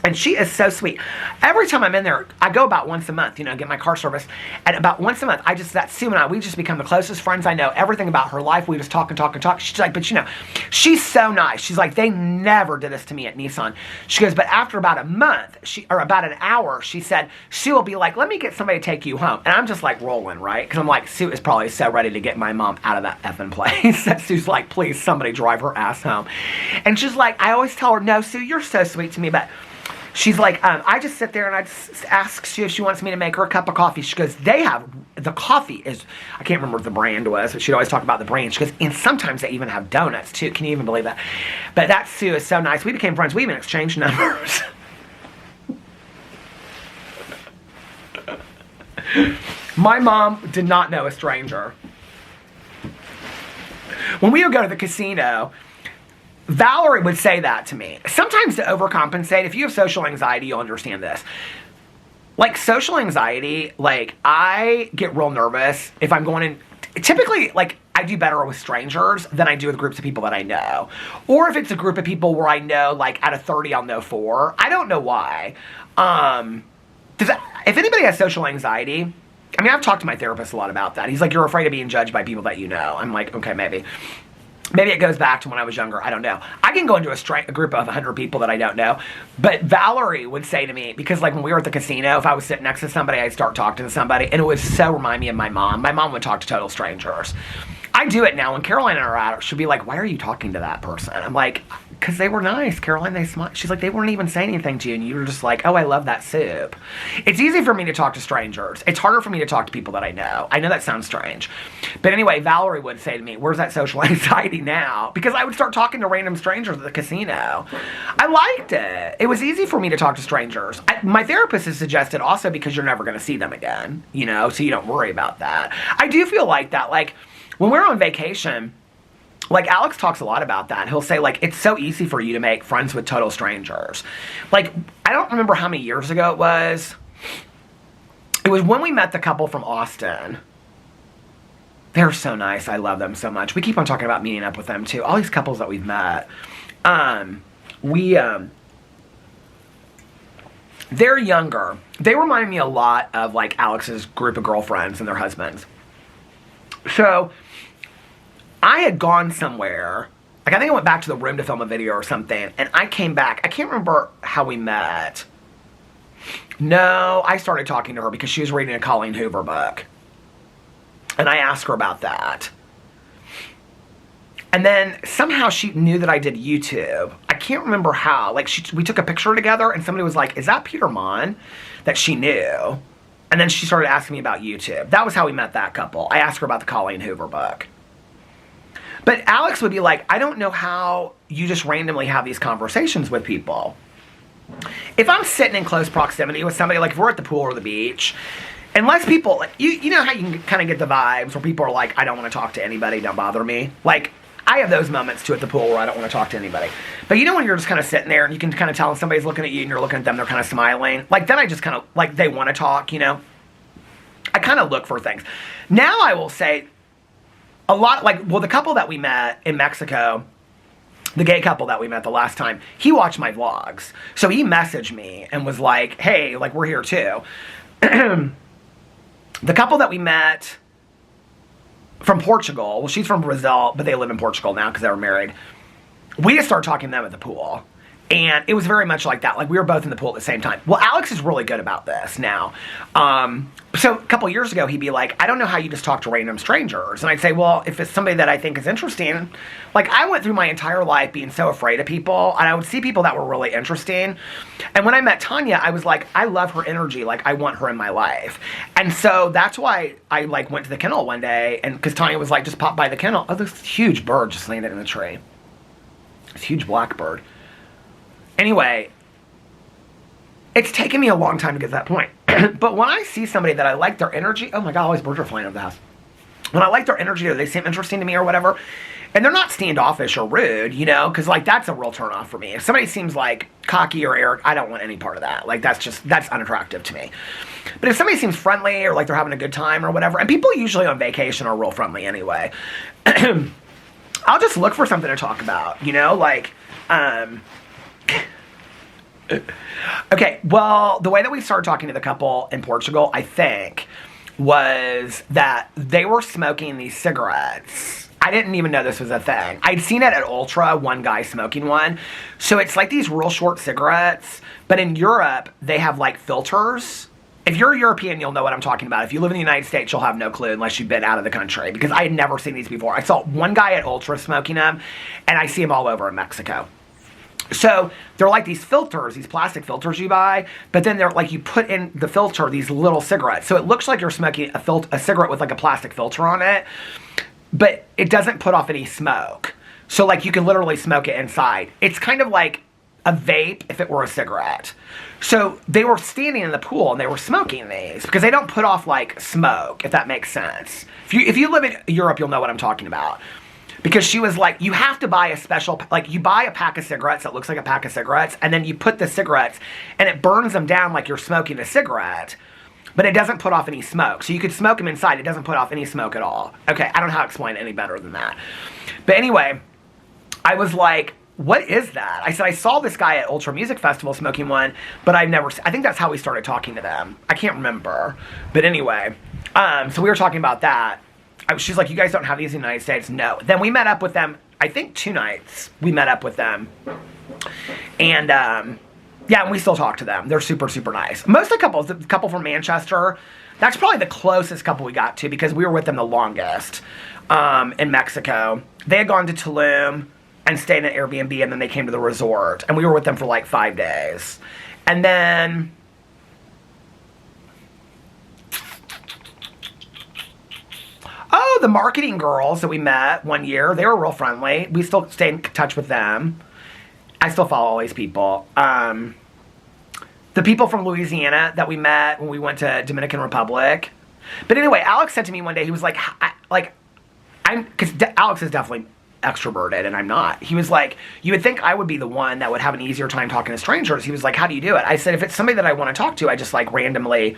And she is so sweet. Every time I'm in there, I go about once a month, you know, get my car serviced. And about once a month, that Sue and I, we just become the closest friends. I know everything about her life. We just talk and talk and talk. She's like, but you know, she's so nice. She's like, they never did this to me at Nissan. She goes, but after about a month, or about an hour, she said, Sue will be like, let me get somebody to take you home. And I'm just like rolling, right? Because I'm like, Sue is probably so ready to get my mom out of that effing place. That Sue's like, please, somebody drive her ass home. And she's like, I always tell her, no, Sue, you're so sweet to me, but she's like, I just sit there and I just ask Sue if she wants me to make her a cup of coffee. She goes, the coffee is, I can't remember what the brand was, but she'd always talk about the brand. She goes, and sometimes they even have donuts too. Can you even believe that? But that Sue is so nice. We became friends. We even exchanged numbers. My mom did not know a stranger. When we would go to the casino, Valerie would say that to me. Sometimes to overcompensate, if you have social anxiety, you'll understand this. Like, social anxiety, like, I get real nervous if I'm going in. Typically, like, I do better with strangers than I do with groups of people that I know. Or if it's a group of people where I know, like, out of 30, I'll know 4. I don't know why. If anybody has social anxiety, I mean, I've talked to my therapist a lot about that. He's like, you're afraid of being judged by people that you know. I'm like, okay, maybe. Maybe it goes back to when I was younger. I don't know. I can go into a group of 100 people that I don't know. But Valerie would say to me, because like when we were at the casino, if I was sitting next to somebody, I'd start talking to somebody. And it would so remind me of my mom. My mom would talk to total strangers. I do it now. When Caroline and I are out, she'll be like, why are you talking to that person? I'm like, because they were nice, Caroline. They smiled. She's like, they weren't even saying anything to you. And you were just like, oh, I love that soup. It's easy for me to talk to strangers. It's harder for me to talk to people that I know. I know that sounds strange. But anyway, Valerie would say to me, where's that social anxiety now? Because I would start talking to random strangers at the casino. I liked it. It was easy for me to talk to strangers. My therapist has suggested also because you're never going to see them again, you know, so you don't worry about that. I do feel like that, like, when we're on vacation, like Alex talks a lot about that. He'll say, like, it's so easy for you to make friends with total strangers. Like, I don't remember how many years ago it was. It was when we met the couple from Austin. They're so nice. I love them so much. We keep on talking about meeting up with them too. All these couples that we've met. They're younger. They remind me a lot of like Alex's group of girlfriends and their husbands. So I had gone somewhere Like, I think I went back to the room to film a video or something, and I came back. I can't remember how we met. No, I started talking to her because she was reading a Colleen Hoover book. And I asked her about that. And then somehow she knew that I did YouTube. I can't remember how. Like, we took a picture together, and somebody was like, is that Peter Monn? That she knew. And then she started asking me about YouTube. That was how we met that couple. I asked her about the Colleen Hoover book. But Alex would be like, I don't know how you just randomly have these conversations with people. If I'm sitting in close proximity with somebody, like if we're at the pool or the beach, unless people, like, you know how you can kind of get the vibes where people are like, I don't want to talk to anybody, don't bother me. Like, I have those moments too at the pool where I don't want to talk to anybody. But you know when you're just kind of sitting there and you can kind of tell if somebody's looking at you and you're looking at them, they're kind of smiling. Like, then I just kind of, like, they want to talk, you know. I kind of look for things. Now I will say, a lot, like, well, the couple that we met in Mexico, the gay couple that we met the last time, he watched my vlogs. So he messaged me and was like, hey, like, we're here too. The couple that we met from Portugal, well, she's from Brazil, but they live in Portugal now because they were married. We just started talking to them at the pool. And it was very much like that. Like, we were both in the pool at the same time. Well, Alex is really good about this now. So a couple years ago, he'd be like, I don't know how you just talk to random strangers. And I'd say, well, if it's somebody that I think is interesting. Like, I went through my entire life being so afraid of people. And I would see people that were really interesting. And when I met Tanya, I was like, I love her energy. Like, I want her in my life. And so that's why I, like, went to the kennel one day. And because Tanya was like, just pop by the kennel. Oh, this huge bird just landed in the tree. This huge black bird. Anyway, it's taken me a long time to get to that point. But when I see somebody that I like their energy, oh my God, all these birds are flying over the house. When I like their energy or they seem interesting to me or whatever, and they're not standoffish or rude, you know, because, like, that's a real turnoff for me. If somebody seems like cocky or arrogant, I don't want any part of that. Like, that's unattractive to me. But if somebody seems friendly or like they're having a good time or whatever, and people usually on vacation are real friendly anyway, I'll just look for something to talk about, you know, like, okay, well, the way that we started talking to the couple in Portugal, I think, was that they were smoking these cigarettes. I didn't even know this was a thing. I'd seen it at Ultra, one guy smoking one. So it's like these real short cigarettes, but in Europe, they have like filters. If you're European, you'll know what I'm talking about. If you live in the United States, you'll have no clue unless you've been out of the country, because I had never seen these before. I saw one guy at Ultra smoking them, and I see them all over in Mexico. So they're like these filters, these plastic filters you buy, but then they're like, you put in the filter these little cigarettes. So it looks like you're smoking a cigarette with like a plastic filter on it, but it doesn't put off any smoke. So like you can literally smoke it inside. It's kind of like a vape if it were a cigarette. So they were standing in the pool and they were smoking these because they don't put off like smoke, if that makes sense. If you live in Europe, you'll know what I'm talking about. Because she was like, you have to buy a special, like you buy a pack of cigarettes that looks like a pack of cigarettes, and then you put the cigarettes, and it burns them down like you're smoking a cigarette, but it doesn't put off any smoke. So you could smoke them inside, it doesn't put off any smoke at all. Okay, I don't know how to explain it any better than that. But anyway, I was like, what is that? I said, I saw this guy at Ultra Music Festival smoking one, but I think that's how we started talking to them. I can't remember. But anyway, so we were talking about that. She's like, you guys don't have these in the United States? No. Then we met up with them, I think 2 nights we met up with them. And, yeah, and we still talk to them. They're super, super nice. Most of the couple from Manchester, that's probably the closest couple we got to because we were with them the longest in Mexico. They had gone to Tulum and stayed in an Airbnb, and then they came to the resort. And we were with them for like 5 days. And then... oh, the marketing girls that we met one year, they were real friendly. We still stay in touch with them. I still follow all these people. The people from Louisiana that we met when we went to Dominican Republic. But anyway, Alex said to me one day, he was like, because Alex is definitely extroverted and I'm not. He was like, you would think I would be the one that would have an easier time talking to strangers. He was like, how do you do it? I said, if it's somebody that I want to talk to, I just like randomly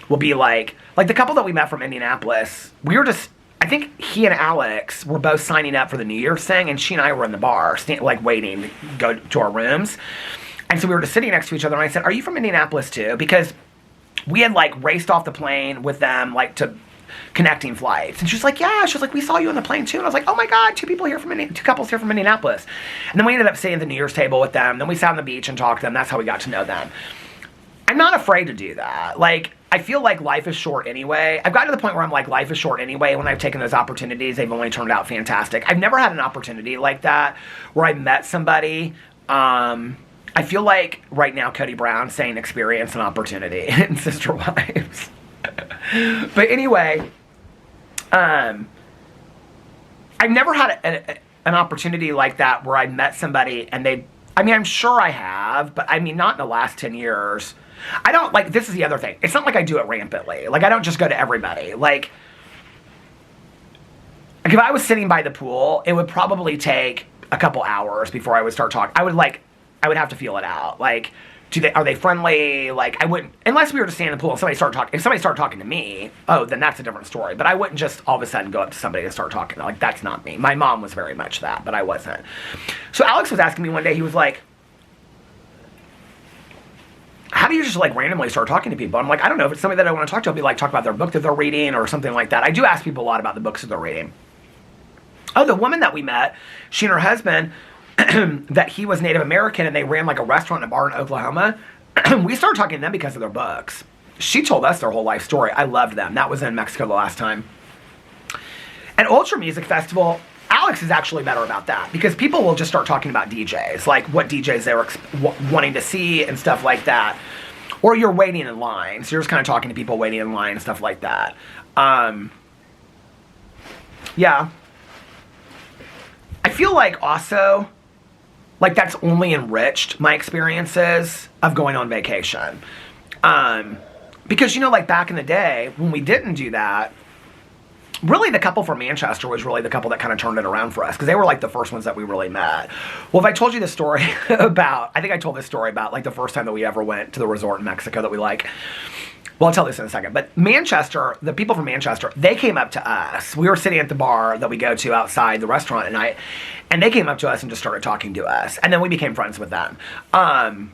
will be like the couple that we met from Indianapolis, we were just, I think he and Alex were both signing up for the New Year's thing, and she and I were in the bar, like waiting to go to our rooms. And so we were just sitting next to each other, and I said, are you from Indianapolis too? Because we had like raced off the plane with them like to connecting flights. And she's like, yeah. She was like, we saw you on the plane too. And I was like, oh my God, two couples here from Indianapolis. And then we ended up sitting at the New Year's table with them. Then we sat on the beach and talked to them. That's how we got to know them. I'm not afraid to do that. Like, I feel like life is short anyway. I've gotten to the point where I'm like, life is short anyway. When I've taken those opportunities, they've only turned out fantastic. I've never had an opportunity like that where I met somebody. I feel like right now Cody Brown saying experience and opportunity in Sister Wives. But anyway, I've never had an opportunity like that where I met somebody and I'm sure I have, but I mean, not in the last 10 years. I don't, like, this is the other thing. It's not like I do it rampantly. Like, I don't just go to everybody. Like, if I was sitting by the pool, it would probably take a couple hours before I would start talking. I would have to feel it out. Like, are they friendly? Like, I wouldn't, unless we were to stand in the pool and somebody started talking. If somebody started talking to me, oh, then that's a different story. But I wouldn't just all of a sudden go up to somebody and start talking. Like, that's not me. My mom was very much that, but I wasn't. So Alex was asking me one day, he was like, how do you just like randomly start talking to people? I'm like, I don't know. If it's somebody that I want to talk to, I'll be like, talk about their book that they're reading or something like that. I do ask people a lot about the books that they're reading. Oh, the woman that we met, she and her husband, that he was Native American and they ran like a restaurant and a bar in Oklahoma. We started talking to them because of their books. She told us their whole life story. I loved them. That was in Mexico the last time. At Ultra Music Festival, Alex is actually better about that because people will just start talking about DJs, like what DJs they were wanting to see and stuff like that. Or you're waiting in line, so you're just kind of talking to people waiting in line and stuff like that. Yeah. I feel like also, like that's only enriched my experiences of going on vacation. Because, you know, like back in the day when we didn't do that, really the couple from Manchester was really the couple that kind of turned it around for us because they were like the first ones that we really met. Well, if I told you the story about, I think I told this story about like the first time that we ever went to the resort in Mexico that we like. Well, I'll tell this in a second. But Manchester, the people from Manchester, they came up to us. We were sitting at the bar that we go to outside the restaurant at night, and they came up to us and just started talking to us. And then we became friends with them. And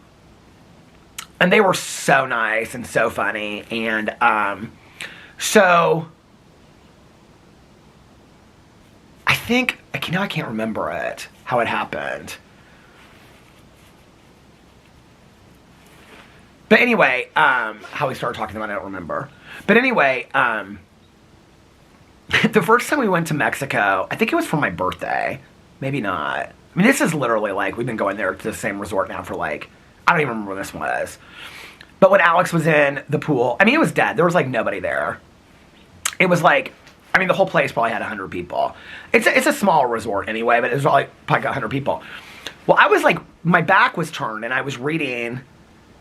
they were so nice and so funny. And so I think, you know, I can't remember it, how it happened. But anyway, how we started talking to them, I don't remember. But anyway, the first time we went to Mexico, I think it was for my birthday. Maybe not. I mean, this is literally like, we've been going there to the same resort now for like, I don't even remember when this was. But when Alex was in the pool, I mean, it was dead. There was like nobody there. It was like, I mean, the whole place probably had 100 people. It's a small resort anyway, but it was probably got 100 people. Well, I was like, my back was turned and I was reading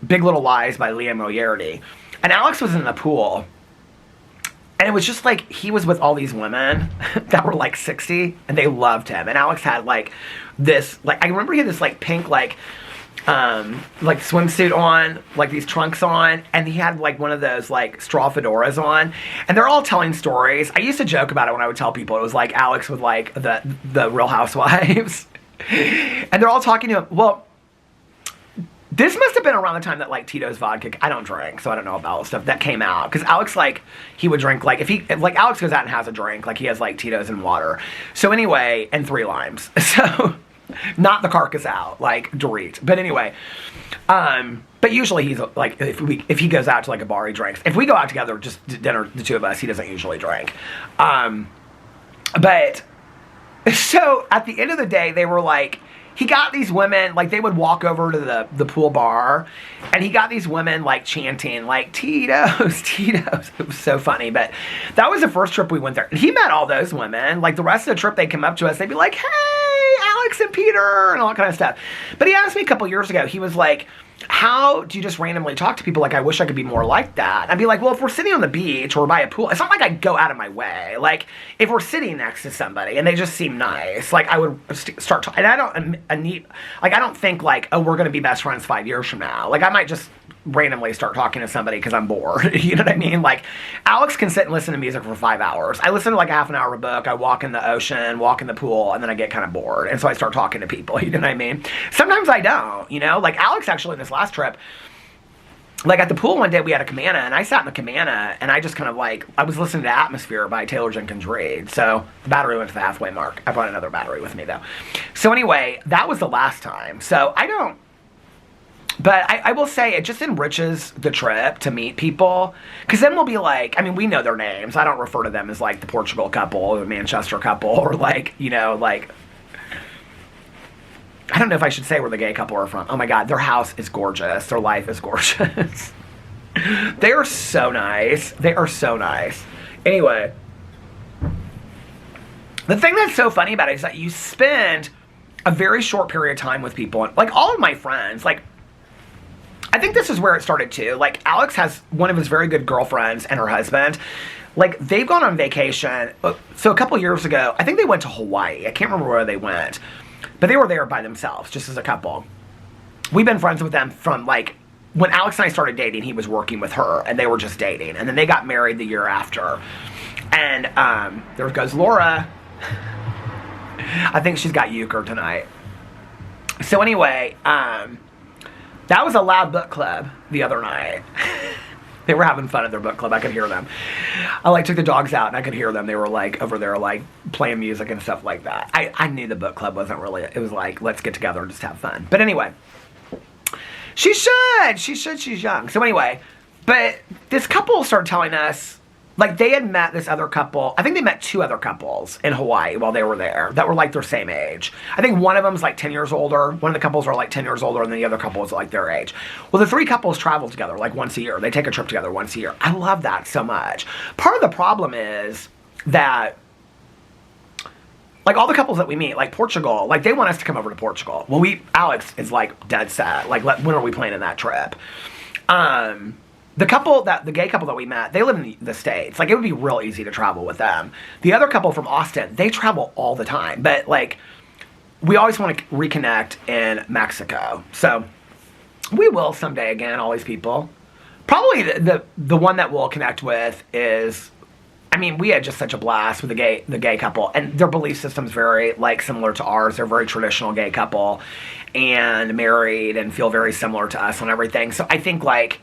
Big Little Lies by Liam Moriarty. And Alex was in the pool. And it was just like, he was with all these women that were like 60 and they loved him. And Alex had like this, like, I remember he had this like pink, like swimsuit on, like these trunks on, and he had like one of those like straw fedoras on, and they're all telling stories. I used to joke about it when I would tell people. It was like Alex with like the Real Housewives. And they're all talking to him. Well, this must have been around the time that like Tito's vodka, I don't drink, so I don't know about stuff that came out. Because Alex, like, he would drink, like, if Alex goes out and has a drink, like, he has like Tito's and water. So anyway, and 3 limes. So, not the carcass out, like, Dorit. But anyway, but usually he's like, if he goes out to like a bar, he drinks. If we go out together, just dinner, the two of us, he doesn't usually drink. But, so at the end of the day, they were like, he got these women, like, they would walk over to the pool bar, and he got these women, like, chanting, like, Tito's, Tito's. It was so funny, but that was the first trip we went there. And he met all those women. Like, the rest of the trip, they'd come up to us, they'd be like, hey, Alex and Peter, and all that kind of stuff. But he asked me a couple years ago, he was like, how do you just randomly talk to people? Like, I wish I could be more like that. I'd be like, well, if we're sitting on the beach or by a pool, it's not like I go out of my way. Like, if we're sitting next to somebody and they just seem nice, like, I would start talking. And I don't think like, oh, we're going to be best friends 5 years from now. Like, I might just randomly start talking to somebody because I'm bored. You know what I mean? Like, Alex can sit and listen to music for 5 hours. I listen to like a half an hour of a book. I walk in the ocean, walk in the pool, and then I get kind of bored. And so I start talking to people. You know what I mean? Sometimes I don't, you know? Like, Alex actually in this last trip, like at the pool one day we had a cabana, and I sat in the cabana and I just kind of like, I was listening to Atmosphere by Taylor Jenkins Reid. So the battery went to the halfway mark. I brought another battery with me though. So anyway, that was the last time. So but I will say it just enriches the trip to meet people, because then we'll be like, I mean, we know their names. I don't refer to them as like the Portugal couple or the Manchester couple, or like, you know, like, I don't know if I should say where the gay couple are from. Oh my God, their house is gorgeous. Their life is gorgeous. They are so nice. They are so nice. Anyway, the thing that's so funny about it is that you spend a very short period of time with people. Like all of my friends, like, I think this is where it started too. Like Alex has one of his very good girlfriends and her husband. Like they've gone on vacation. So a couple years ago, I think they went to Hawaii. I can't remember where they went. But they were there by themselves, just as a couple. We've been friends with them from, like, when Alex and I started dating, he was working with her, and they were just dating. And then they got married the year after. And there goes Laura. I think she's got euchre tonight. So anyway, that was a loud book club the other night. They were having fun at their book club. I could hear them. I like took the dogs out and I could hear them. They were like over there like playing music and stuff like that. I knew the book club wasn't really, it was like, let's get together and just have fun. But anyway, she's young. So anyway, but this couple started telling us, like they had met this other couple. I think they met two other couples in Hawaii while they were there that were like their same age. I think one of them's like 10 years older. One of the couples are like 10 years older, and then the other couple is like their age. Well, the three couples travel together like once a year. They take a trip together once a year. I love that so much. Part of the problem is that like all the couples that we meet, like Portugal, like they want us to come over to Portugal. Well, Alex is like dead set. Like when are we planning that trip? The gay couple that we met, they live in the States. Like, it would be real easy to travel with them. The other couple from Austin, they travel all the time. But, like, we always want to reconnect in Mexico. So, we will someday again, all these people. Probably the one that we'll connect with is, I mean, we had just such a blast with the gay couple. And their belief system's very, like, similar to ours. They're a very traditional gay couple. And married and feel very similar to us on everything. So, I think, like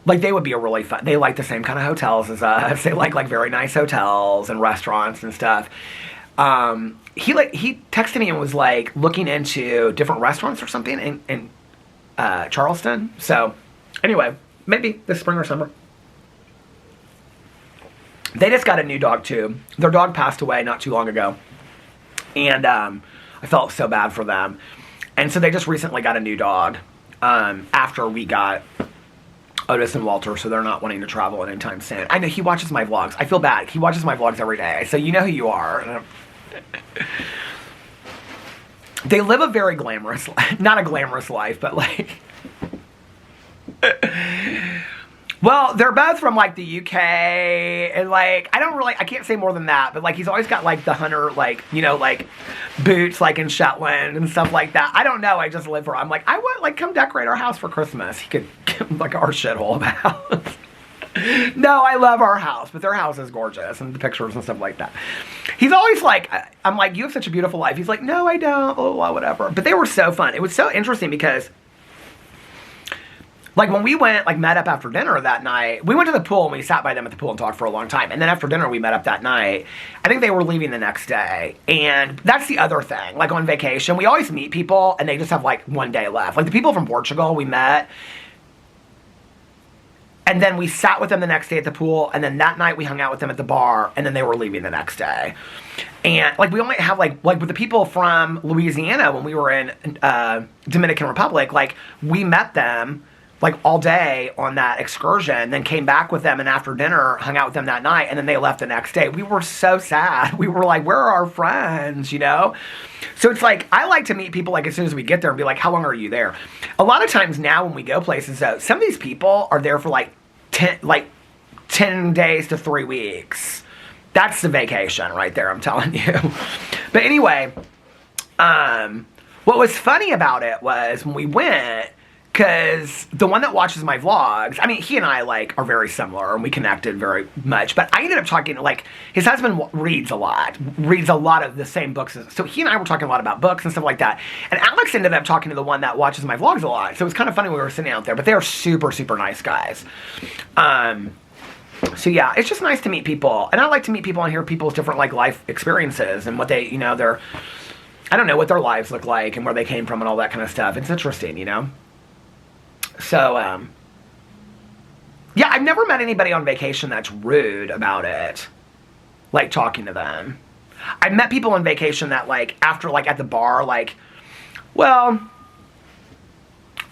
they would be a really fun, they like the same kind of hotels as us. They like very nice hotels and restaurants and stuff. He texted me and was like looking into different restaurants or something in Charleston. So anyway, maybe this spring or summer. They just got a new dog too. Their dog passed away not too long ago. And I felt so bad for them. And so they just recently got a new dog. After we got Otis and Walter, so they're not wanting to travel anytime soon. I know he watches my vlogs. I feel bad. He watches my vlogs every day, so you know who you are. They live a very glamorous life. Not a glamorous life, but like... Well, they're both from, like, the UK, and, like, I can't say more than that, but, like, he's always got, like, the hunter, like, you know, like, boots, like, in Shetland and stuff like that. I don't know, I just live for I'm like, I want, like, come decorate our house for Christmas. He could give him, like, our shithole of a house. No, I love our house, but their house is gorgeous, and the pictures and stuff like that. He's always like, I'm like, you have such a beautiful life. He's like, no, I don't, blah, blah, blah, whatever. But they were so fun. It was so interesting because... Like, when we went, like, met up after dinner that night, we went to the pool and we sat by them at the pool and talked for a long time. And then after dinner, we met up that night. I think they were leaving the next day. And that's the other thing. Like, on vacation, we always meet people and they just have, like, one day left. Like, the people from Portugal we met. And then we sat with them the next day at the pool. And then that night we hung out with them at the bar. And then they were leaving the next day. And, like, we only have, like with the people from Louisiana when we were in Dominican Republic, like, we met them... like all day on that excursion, then came back with them, and after dinner hung out with them that night, and then they left the next day. We were so sad. We were like, where are our friends, you know? So it's like, I like to meet people like as soon as we get there and be like, how long are you there? A lot of times now when we go places though, some of these people are there for like 10 days to 3 weeks. That's the vacation right there, I'm telling you. But anyway, what was funny about it was when we went, because the one that watches my vlogs, I mean, he and I, like, are very similar, and we connected very much, but I ended up talking, like, his husband reads a lot of the same books, so he and I were talking a lot about books and stuff like that, and Alex ended up talking to the one that watches my vlogs a lot, so it was kind of funny when we were sitting out there, but they are super, super nice guys. So yeah, it's just nice to meet people, and I like to meet people and hear people's different, like, life experiences, and what they, you know, I don't know, what their lives look like, and where they came from, and all that kind of stuff. It's interesting, you know? So, yeah, I've never met anybody on vacation that's rude about it, like, talking to them. I've met people on vacation that, like, after, like, at the bar, like, well,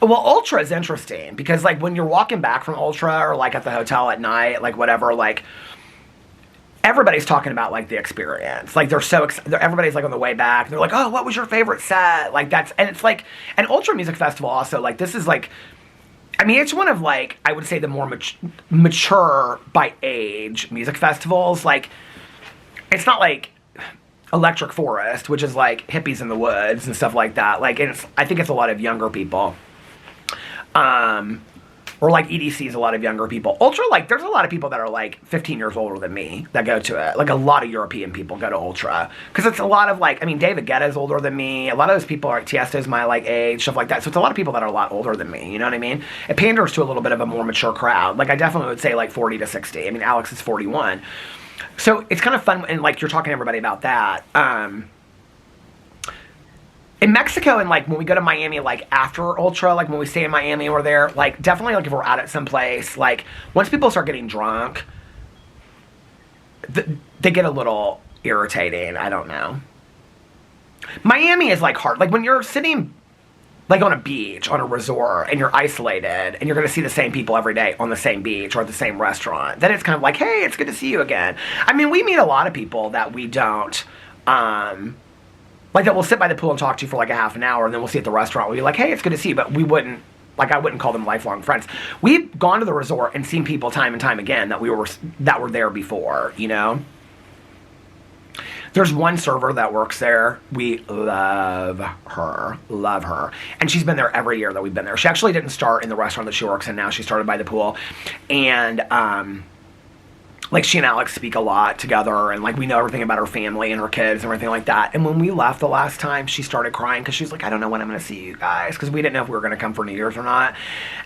Ultra is interesting, because, like, when you're walking back from Ultra, or, like, at the hotel at night, like, whatever, like, everybody's talking about, like, the experience. Like, they're so everybody's, like, on the way back, they're like, oh, what was your favorite set? Like, and it's, like, an Ultra Music Festival also, like, this is, like, I mean, it's one of, like, I would say the more mature by age music festivals. Like, it's not like Electric Forest, which is, like, hippies in the woods and stuff like that. Like, I think it's a lot of younger people. Or, like, EDC is a lot of younger people. Ultra, like, there's a lot of people that are, like, 15 years older than me that go to it. Like, a lot of European people go to Ultra. Because it's a lot of, like, I mean, David Guetta's older than me. A lot of those people are, Tiesto's my, like, age, stuff like that. So it's a lot of people that are a lot older than me, you know what I mean? It panders to a little bit of a more mature crowd. Like, I definitely would say, like, 40 to 60. I mean, Alex is 41. So it's kind of fun, and, like, you're talking to everybody about that. In Mexico, and, like, when we go to Miami, like, after Ultra, like, when we stay in Miami and we're there, like, definitely, like, if we're out at some place, like, once people start getting drunk, they get a little irritating. I don't know. Miami is, like, hard. Like, when you're sitting, like, on a beach, on a resort, and you're isolated, and you're going to see the same people every day on the same beach or at the same restaurant, then it's kind of like, hey, it's good to see you again. I mean, we meet a lot of people that we don't, like, that we'll sit by the pool and talk to you for, like, a half an hour, and then we'll see at the restaurant. We'll be like, hey, it's good to see you, but we wouldn't, like, I wouldn't call them lifelong friends. We've gone to the resort and seen people time and time again that were there before, you know? There's one server that works there. We love her. And she's been there every year that we've been there. She actually didn't start in the restaurant that she works in now. She started by the pool. And, like, she and Alex speak a lot together, and, like, we know everything about her family and her kids and everything like that. And when we left the last time, she started crying, because she's like, I don't know when I'm going to see you guys, because we didn't know if we were going to come for New Year's or not.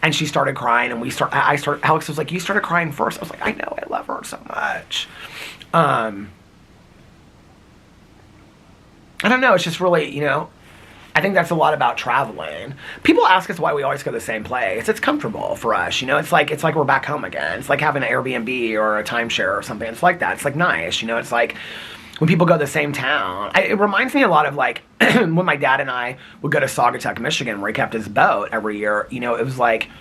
And she started crying, and Alex was like, you started crying first. I was like, I know, I love her so much. I don't know, it's just really, you know, I think that's a lot about traveling. People ask us why we always go to the same place. It's comfortable for us, you know. It's like we're back home again. It's like having an Airbnb or a timeshare or something. It's like that. It's, like, nice, you know. It's like when people go to the same town. It reminds me a lot of, like, when my dad and I would go to Saugatuck, Michigan, where he kept his boat every year. You know, it was like,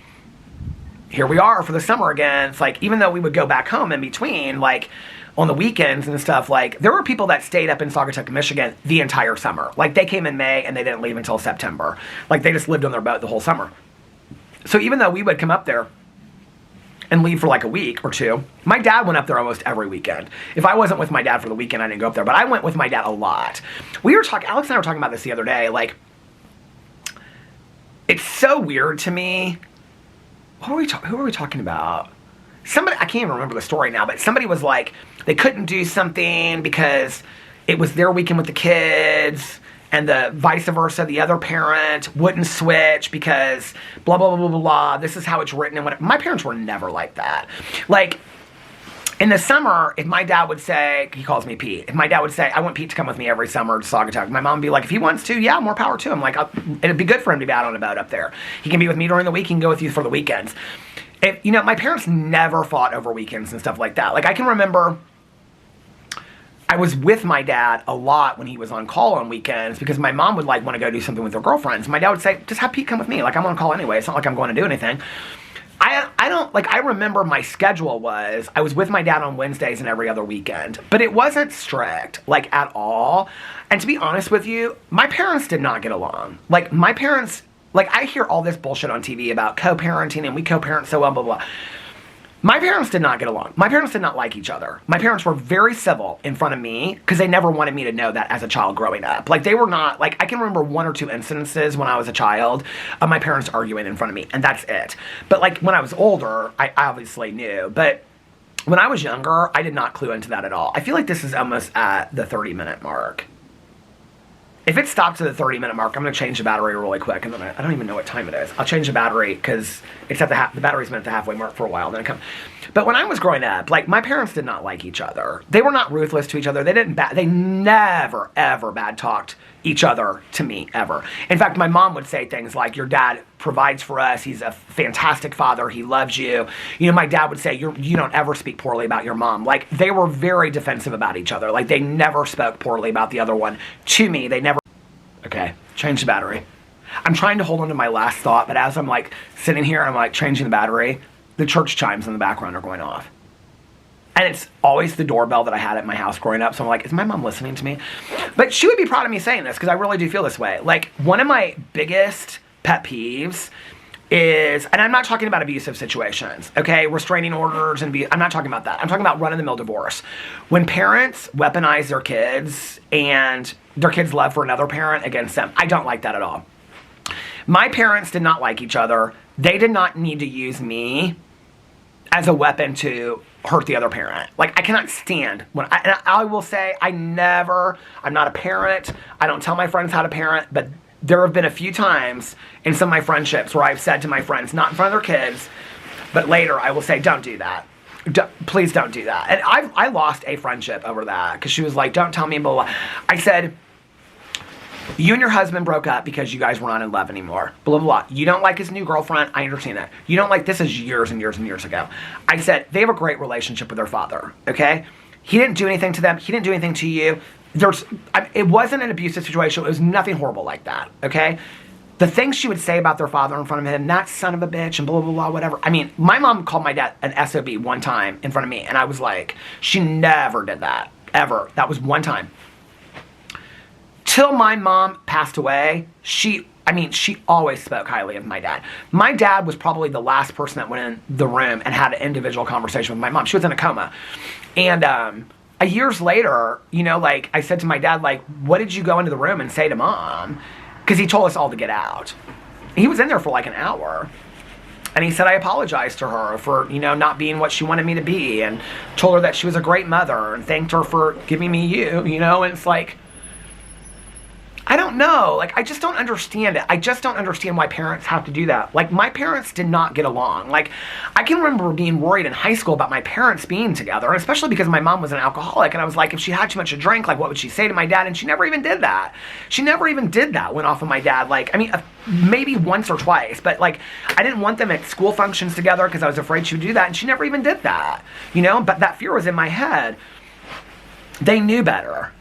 here we are for the summer again. It's like, even though we would go back home in between, like, on the weekends and stuff, like, there were people that stayed up in Saugatuck, Michigan the entire summer. Like, they came in May and they didn't leave until September. Like, they just lived on their boat the whole summer. So even though we would come up there and leave for, like, a week or two, my dad went up there almost every weekend. If I wasn't with my dad for the weekend, I didn't go up there, but I went with my dad a lot. Alex and I were talking about this the other day, like, it's so weird to me. Who are we talking about? Somebody, I can't even remember the story now, but somebody was like, they couldn't do something because it was their weekend with the kids, and the vice versa, the other parent wouldn't switch because blah, blah, blah, blah, blah. This is how it's written and whatever. My parents were never like that. Like, in the summer, if my dad would say, he calls me Pete, if my dad would say, I want Pete to come with me every summer to Saugatuck, my mom would be like, if he wants to, yeah, more power to him. Like, it'd be good for him to be out on a boat up there. He can be with me during the week, he can go with you for the weekends. You know, my parents never fought over weekends and stuff like that. Like, I can remember I was with my dad a lot when he was on call on weekends, because my mom would, like, want to go do something with her girlfriends. My dad would say, just have Pete come with me. Like, I'm on call anyway. It's not like I'm going to do anything. I remember my schedule was, I was with my dad on Wednesdays and every other weekend. But it wasn't strict, like, at all. And to be honest with you, my parents did not get along. Like, my parents... Like, I hear all this bullshit on TV about co-parenting and we co-parent so well, blah, blah. My parents did not get along. My parents did not like each other. My parents were very civil in front of me because they never wanted me to know that as a child growing up. Like, they were not, like, I can remember 1 or 2 incidences when I was a child of my parents arguing in front of me, and that's it. But, like, when I was older, I obviously knew. But when I was younger, I did not clue into that at all. I feel like this is almost at the 30-minute mark. If it stops at the 30-minute mark, I'm going to change the battery really quick, and then I don't even know what time it is. I'll change the battery because it's at the battery's been at the halfway mark for a while. Then But when I was growing up, like, my parents did not like each other. They were not ruthless to each other. They never ever bad talked each other to me ever. In fact, my mom would say things like, "Your dad provides for us. He's a fantastic father. He loves you." You know, my dad would say, "You don't ever speak poorly about your mom." Like, they were very defensive about each other. Like, they never spoke poorly about the other one to me. They never. Okay, change the battery. I'm trying to hold on to my last thought, but as I'm like sitting here and I'm like changing the battery, the church chimes in the background are going off. And it's always the doorbell that I had at my house growing up. So I'm like, is my mom listening to me? But she would be proud of me saying this because I really do feel this way. Like, one of my biggest pet peeves is, and I'm not talking about abusive situations, okay? Restraining orders and I'm not talking about that. I'm talking about run-of-the-mill divorce. When parents weaponize their kids and their kids' love for another parent against them, I don't like that at all. My parents did not like each other. They did not need to use me as a weapon to hurt the other parent. Like, I cannot stand when I will say I'm not a parent. I don't tell my friends how to parent, but there have been a few times in some of my friendships where I've said to my friends, not in front of their kids, but later I will say, don't do that. Please don't do that. And I lost a friendship over that because she was like, don't tell me, blah, blah. I said, you and your husband broke up because you guys were not in love anymore. Blah, blah, blah. You don't like his new girlfriend. I understand that. You don't like, this is years and years and years ago. I said, they have a great relationship with their father, okay? He didn't do anything to them. He didn't do anything to you. It wasn't an abusive situation. It was nothing horrible like that, okay? The things she would say about their father in front of him, that son of a bitch and blah, blah, blah, whatever. I mean, my mom called my dad an SOB one time in front of me, and I was like, she never did that, ever. That was one time. Till my mom passed away, she always spoke highly of my dad. My dad was probably the last person that went in the room and had an individual conversation with my mom. She was in a coma. And years later, you know, like, I said to my dad, like, what did you go into the room and say to mom? Because he told us all to get out. He was in there for like an hour. And he said, I apologized to her for, you know, not being what she wanted me to be, and told her that she was a great mother and thanked her for giving me you know, and it's like, I don't know. Like, I just don't understand it. I just don't understand why parents have to do that. Like, my parents did not get along. Like, I can remember being worried in high school about my parents being together, and especially because my mom was an alcoholic, and I was like, if she had too much to drink, like, what would she say to my dad? And she never even did that. She never even did that, went off of my dad. Like, I mean, maybe once or twice, but, like, I didn't want them at school functions together because I was afraid she would do that, and she never even did that, you know? But that fear was in my head. They knew better.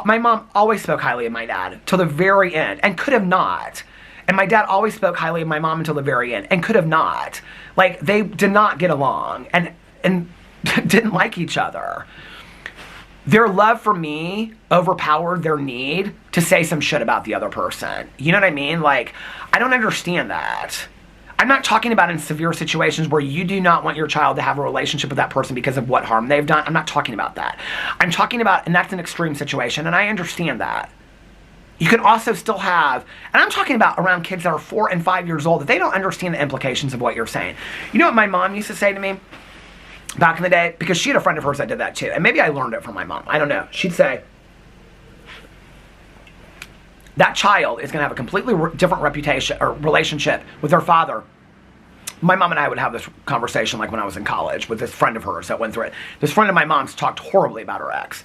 My mom always spoke highly of my dad till the very end, and could have not. And my dad always spoke highly of my mom until the very end, and could have not. Like, they did not get along, and didn't like each other. Their love for me overpowered their need to say some shit about the other person. You know what I mean? Like, I don't understand that. I'm not talking about in severe situations where you do not want your child to have a relationship with that person because of what harm they've done. I'm not talking about that. I'm talking about, and that's an extreme situation, and I understand that. You can also still have, and I'm talking about around kids that are 4 and 5 years old, that they don't understand the implications of what you're saying. You know what my mom used to say to me back in the day? Because she had a friend of hers that did that too, and maybe I learned it from my mom. I don't know. She'd say, that child is going to have a completely different reputation or relationship with their father. My mom and I would have this conversation like when I was in college with this friend of hers that went through it. This friend of my mom's talked horribly about her ex.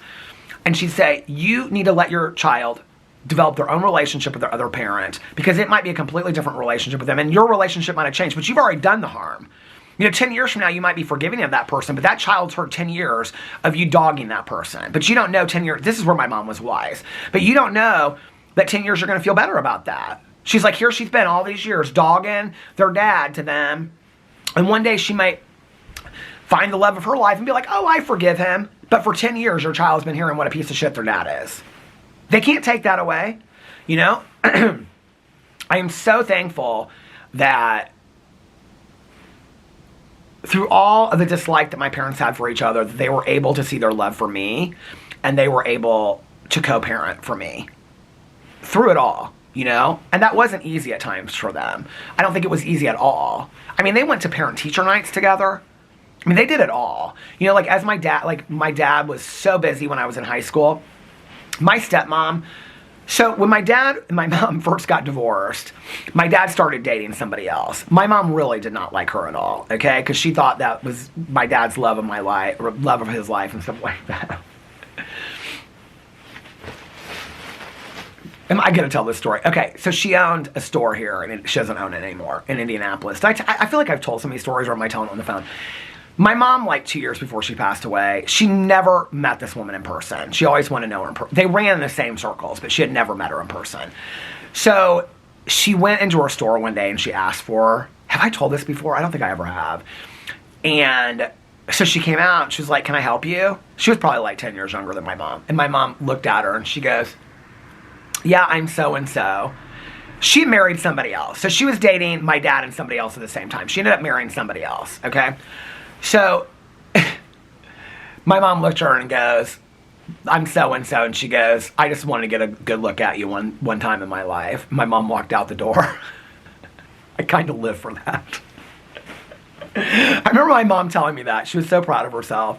And she'd say, you need to let your child develop their own relationship with their other parent, because it might be a completely different relationship with them, and your relationship might have changed, but you've already done the harm. You know, 10 years from now, you might be forgiving of that person, but that child's heard 10 years of you dogging that person. But you don't know 10 years, this is where my mom was wise, but you don't know that 10 years you're going to feel better about that. She's like, here she's been all these years dogging their dad to them. And one day she might find the love of her life and be like, oh, I forgive him. But for 10 years, your child's been hearing what a piece of shit their dad is. They can't take that away. You know, I am so thankful that through all of the dislike that my parents had for each other, they were able to see their love for me, and they were able to co-parent for me through it all, you know? And that wasn't easy at times for them. I don't think it was easy at all. I mean, they went to parent-teacher nights together. I mean, they did it all. You know, like, as my dad was so busy when I was in high school. My stepmom, so when my dad and my mom first got divorced, my dad started dating somebody else. My mom really did not like her at all, okay? Because she thought that was my dad's love of my life, or love of his life and stuff like that. Am I going to tell this story? Okay, so she owned a store here, and she doesn't own it anymore, in Indianapolis. I feel like I've told some of these stories, or am I telling it on the phone? My mom, like 2 years before she passed away, she never met this woman in person. She always wanted to know her in person. They ran in the same circles, but she had never met her in person. So she went into her store one day and she asked for her. Have I told this before? I don't think I ever have. And so she came out and she was like, "Can I help you?" She was probably like 10 years younger than my mom. And my mom looked at her and she goes, "Yeah, I'm so-and-so." She married somebody else. So she was dating my dad and somebody else at the same time. She ended up marrying somebody else, okay? So, my mom looked at her and goes, "I'm so-and-so," and she goes, "I just wanted to get a good look at you one time in my life." My mom walked out the door. I kind of live for that. I remember my mom telling me that. She was so proud of herself.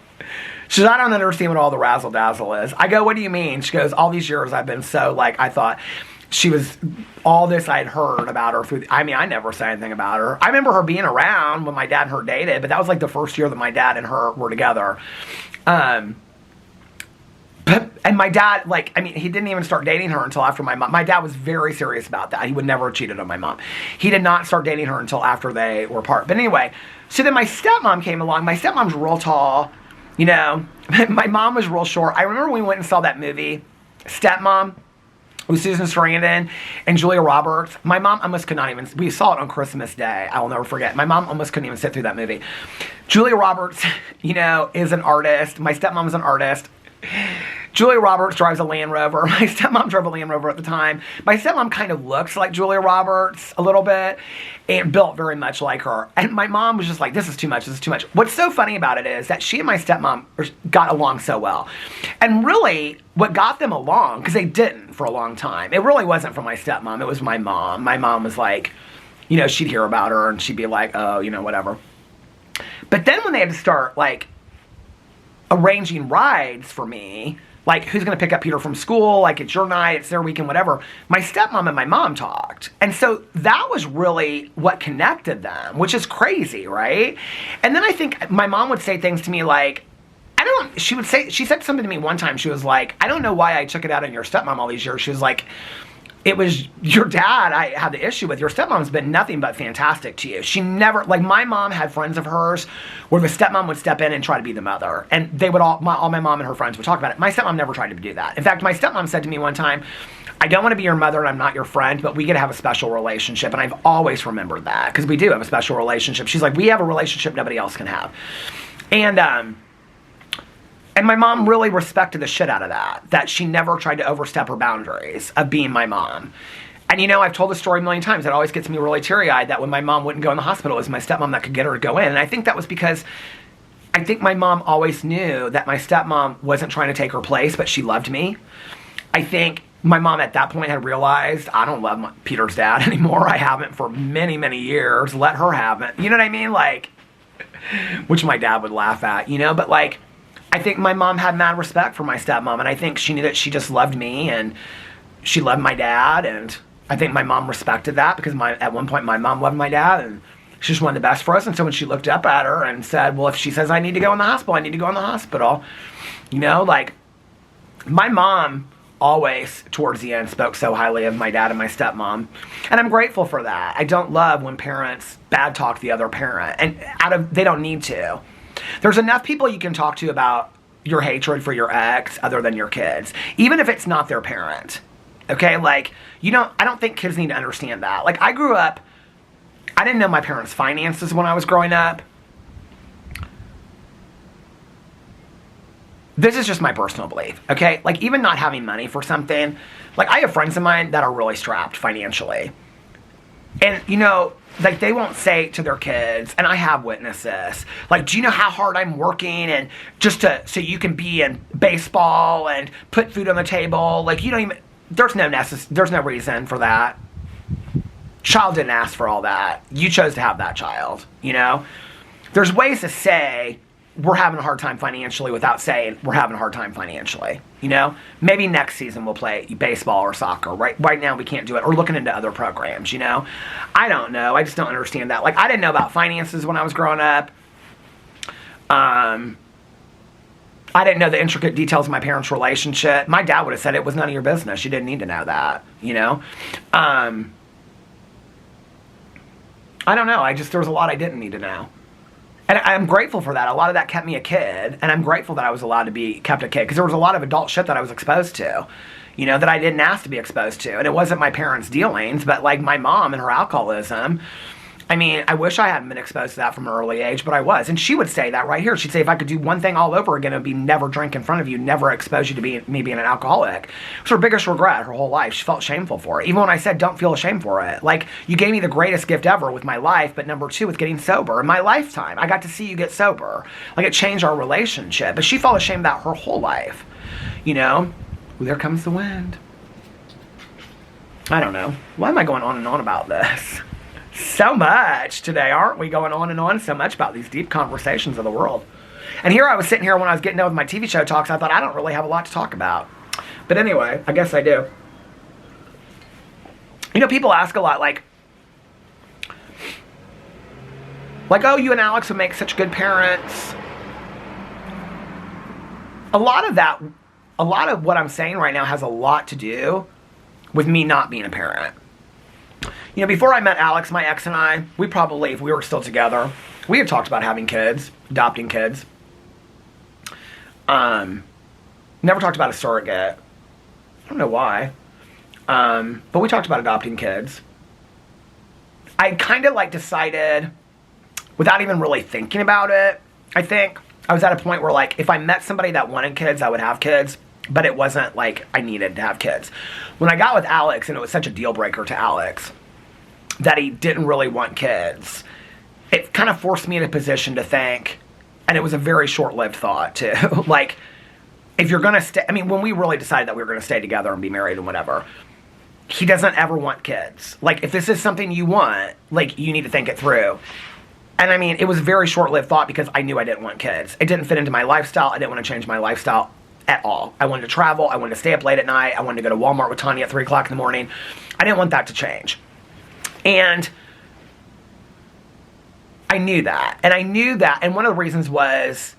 She said, "I don't understand what all the razzle-dazzle is." I go, "What do you mean?" She goes, "All these years I've been so, like, I thought she was all this I'd heard about her through, I mean, I never said anything about her. I remember her being around when my dad and her dated, but that was like the first year that my dad and her were together. And my dad, like, I mean, he didn't even start dating her until after my mom. My dad was very serious about that. He would never have cheated on my mom. He did not start dating her until after they were apart. But anyway, so then my stepmom came along. My stepmom's real tall, you know. My mom was real short. I remember we went and saw that movie, Stepmom, with Susan Sarandon and Julia Roberts. My mom almost could not even, we saw it on Christmas Day. I will never forget. My mom almost couldn't even sit through that movie. Julia Roberts, you know, is an artist. My stepmom is an artist. Julia Roberts drives a Land Rover. My stepmom drove a Land Rover at the time. My stepmom kind of looks like Julia Roberts a little bit and built very much like her. And my mom was just like, "This is too much, this is too much." What's so funny about it is that she and my stepmom got along so well. And really, what got them along, because they didn't for a long time, it really wasn't from my stepmom, it was my mom. My mom was like, you know, she'd hear about her and she'd be like, "Oh, you know, whatever." But then when they had to start, like, arranging rides for me, like, who's going to pick up Peter from school? Like, it's your night, it's their weekend, whatever. My stepmom and my mom talked. And so that was really what connected them, which is crazy, right? And then I think my mom would say things to me like, she said something to me one time. She was like, "I don't know why I took it out on your stepmom all these years." She was like, "It was your dad I had the issue with. Your stepmom's been nothing but fantastic to you." She never, like, my mom had friends of hers where the stepmom would step in and try to be the mother. And they would all my mom and her friends would talk about it. My stepmom never tried to do that. In fact, my stepmom said to me one time, "I don't want to be your mother and I'm not your friend, but we get to have a special relationship." And I've always remembered that, because we do have a special relationship. She's like, "We have a relationship nobody else can have." And my mom really respected the shit out of that she never tried to overstep her boundaries of being my mom. And, you know, I've told the story a million times. It always gets me really teary-eyed that when my mom wouldn't go in the hospital, it was my stepmom that could get her to go in. And I think that was because I think my mom always knew that my stepmom wasn't trying to take her place, but she loved me. I think my mom at that point had realized, I don't love Peter's dad anymore. I haven't for many, many years. Let her have it. You know what I mean? Like, which my dad would laugh at, you know? But, like, I think my mom had mad respect for my stepmom, and I think she knew that she just loved me, and she loved my dad, and I think my mom respected that, because at one point my mom loved my dad, and she just wanted the best for us. And so when she looked up at her and said, "Well, if she says I need to go in the hospital, I need to go in the hospital," you know, like, my mom always, towards the end, spoke so highly of my dad and my stepmom, and I'm grateful for that. I don't love when parents bad talk the other parent, and they don't need to. There's enough people you can talk to about your hatred for your ex other than your kids, even if it's not their parent. Okay, like, I don't think kids need to understand that. Like, I grew up, I didn't know my parents' finances when I was growing up. This is just my personal belief, okay? Like, even not having money for something, like, I have friends of mine that are really strapped financially. And, you know, like, they won't say to their kids, and I have witnessed this, like, do you know how hard I'm working and just so you can be in baseball and put food on the table? Like, you don't even, there's no reason for that. Child didn't ask for all that. You chose to have that child, you know? There's ways to say we're having a hard time financially without saying we're having a hard time financially, you know? Maybe next season we'll play baseball or soccer. Right now we can't do it. Or looking into other programs, you know? I don't know. I just don't understand that. Like, I didn't know about finances when I was growing up. I didn't know the intricate details of my parents' relationship. My dad would have said it was none of your business. You didn't need to know that, you know? I don't know. There was a lot I didn't need to know. And I'm grateful for that. A lot of that kept me a kid, and I'm grateful that I was allowed to be kept a kid, because there was a lot of adult shit that I was exposed to, you know, that I didn't ask to be exposed to. And it wasn't my parents' dealings, but like my mom and her alcoholism. I mean, I wish I hadn't been exposed to that from an early age, but I was. And she would say that right here. She'd say, if I could do one thing all over again, it would be never drink in front of you, never expose you to me being an alcoholic. It was her biggest regret her whole life. She felt shameful for it. Even when I said, don't feel ashamed for it. Like, you gave me the greatest gift ever with my life, but number two, with getting sober. In my lifetime, I got to see you get sober. Like, it changed our relationship. But she felt ashamed about her whole life. You know? Well, there comes the wind. I don't know. Why am I going on and on about this? So much today, aren't we? Going on and on so much about these deep conversations of the world. And here I was sitting here when I was getting done with my TV show talks, I thought I don't really have a lot to talk about. But anyway, I guess I do. You know, people ask a lot, like, oh, you and Alex would make such good parents. A lot of what I'm saying right now has a lot to do with me not being a parent. You know, before I met Alex, my ex and I, we probably, if we were still together, we had talked about having kids, adopting kids. Never talked about a surrogate. I don't know why. But we talked about adopting kids. I kind of like decided, without even really thinking about it, I think, I was at a point where, like, if I met somebody that wanted kids, I would have kids. But it wasn't like I needed to have kids. When I got with Alex, and it was such a deal breaker to Alex that he didn't really want kids, it kind of forced me in a position to think, and it was a very short-lived thought too, like, if you're going to stay, I mean, when we really decided that we were going to stay together and be married and whatever, he doesn't ever want kids. Like, if this is something you want, like, you need to think it through. And I mean, it was a very short-lived thought because I knew I didn't want kids. It didn't fit into my lifestyle. I didn't want to change my lifestyle at all. I wanted to travel. I wanted to stay up late at night. I wanted to go to Walmart with Tanya at 3 o'clock in the morning. I didn't want that to change. And I knew that. And I knew that. And one of the reasons was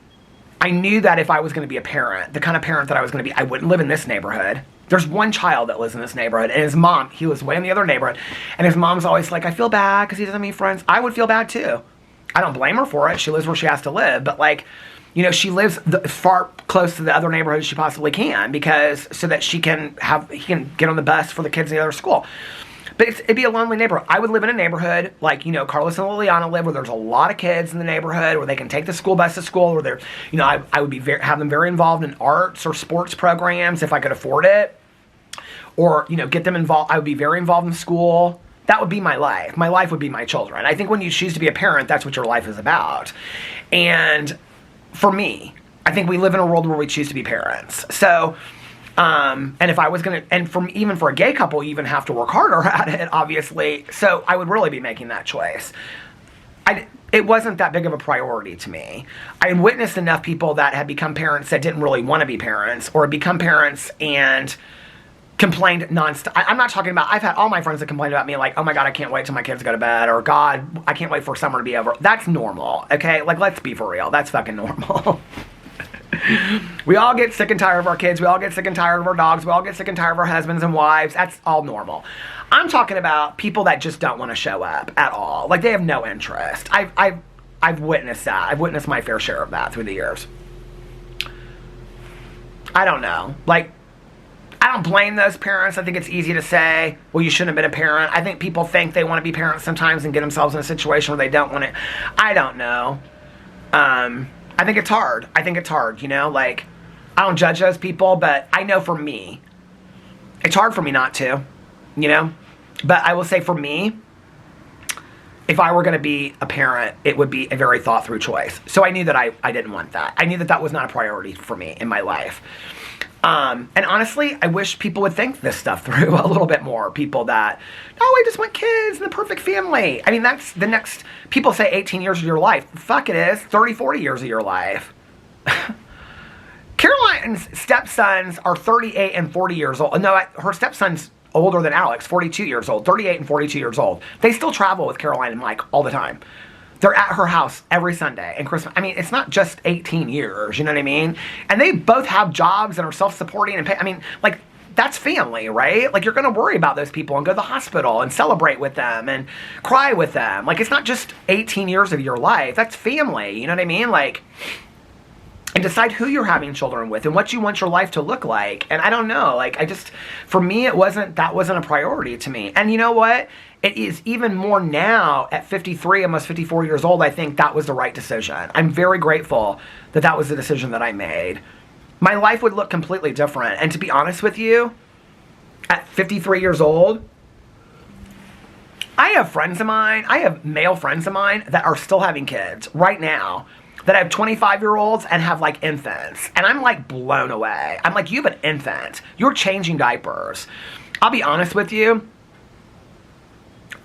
I knew that if I was going to be a parent, the kind of parent that I was going to be, I wouldn't live in this neighborhood. There's one child that lives in this neighborhood. And his mom, he lives way in the other neighborhood. And his mom's always like, I feel bad because he doesn't have any friends. I would feel bad too. I don't blame her for it. She lives where she has to live. But like, you know, she lives far close to the other neighborhood as she possibly can, because so that he can get on the bus for the kids in the other school. But it'd be a lonely neighborhood. I would live in a neighborhood like, you know, Carlos and Liliana live, where there's a lot of kids in the neighborhood, where they can take the school bus to school, where they're, you know, I would have them very involved in arts or sports programs if I could afford it, or, you know, get them involved. I would be very involved in school. That would be my life. My life would be my children. I think when you choose to be a parent, that's what your life is about. And for me, I think we live in a world where we choose to be parents. So, and if I was going to, and even for a gay couple, you even have to work harder at it, obviously. So I would really be making that choice. It wasn't that big of a priority to me. I had witnessed enough people that had become parents that didn't really want to be parents, or had become parents and complained nonstop. I'm not talking about, I've had all my friends that complained about me, like, oh my God, I can't wait till my kids go to bed, or God, I can't wait for summer to be over. That's normal, okay? Like, let's be for real. That's fucking normal. We all get sick and tired of our kids. We all get sick and tired of our dogs. We all get sick and tired of our husbands and wives. That's all normal. I'm talking about people that just don't want to show up at all. Like, they have no interest. I've witnessed that. I've witnessed my fair share of that through the years. I don't know. Like, I don't blame those parents. I think it's easy to say, well, you shouldn't have been a parent. I think people think they want to be parents sometimes and get themselves in a situation where they don't want it. I don't know. I think it's hard. You know, like, I don't judge those people, but I know for me, it's hard for me not to, you know, but I will say for me, if I were going to be a parent, it would be a very thought through choice. So I knew that I didn't want that. I knew that that was not a priority for me in my life. And honestly, I wish people would think this stuff through a little bit more. People that, oh, I just want kids and the perfect family. I mean, that's the next, people say 18 years of your life. Fuck it is, 30, 40 years of your life. Caroline's stepsons are 38 and 40 years old. No, her stepson's older than Alex, 42 years old, 38 and 42 years old. They still travel with Caroline and Mike all the time. They're at her house every Sunday and Christmas. I mean, it's not just 18 years, you know what I mean? And they both have jobs and are self-supporting and pay. I mean, like, that's family, right? Like, you're going to worry about those people and go to the hospital and celebrate with them and cry with them. Like, it's not just 18 years of your life. That's family, you know what I mean? Like, and decide who you're having children with and what you want your life to look like. And I don't know, like, for me, that wasn't a priority to me. And you know what? It is even more now at 53, almost 54 years old. I think that was the right decision. I'm very grateful that that was the decision that I made. My life would look completely different. And to be honest with you, at 53 years old, I have friends of mine, I have male friends of mine that are still having kids right now, that have 25-year-olds and have like infants. And I'm like blown away. I'm like, you have an infant. You're changing diapers. I'll be honest with you.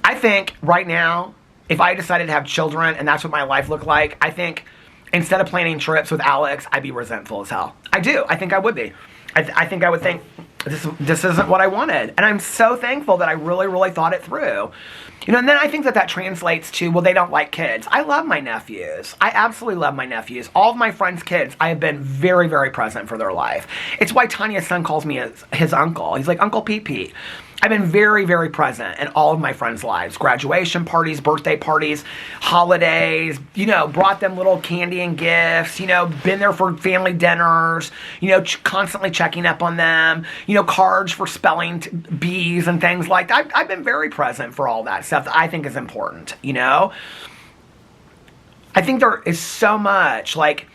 I think right now, if I decided to have children and that's what my life looked like, I think instead of planning trips with Alex, I'd be resentful as hell. I do. I think I would be. I think I would think, this isn't what I wanted. And I'm so thankful that I really, really thought it through. You know, and then I think that translates to, well, they don't like kids. I love my nephews. I absolutely love my nephews. All of my friends' kids, I have been very, very present for their life. It's why Tanya's son calls me his uncle. He's like, Uncle Pete Pete. I've been very, very present in all of my friends' lives. Graduation parties, birthday parties, holidays, you know, brought them little candy and gifts, you know, been there for family dinners, you know, constantly checking up on them, you know, cards for spelling bees and things like that. I've been very present for all that stuff that I think is important, you know? I think there is so much, like,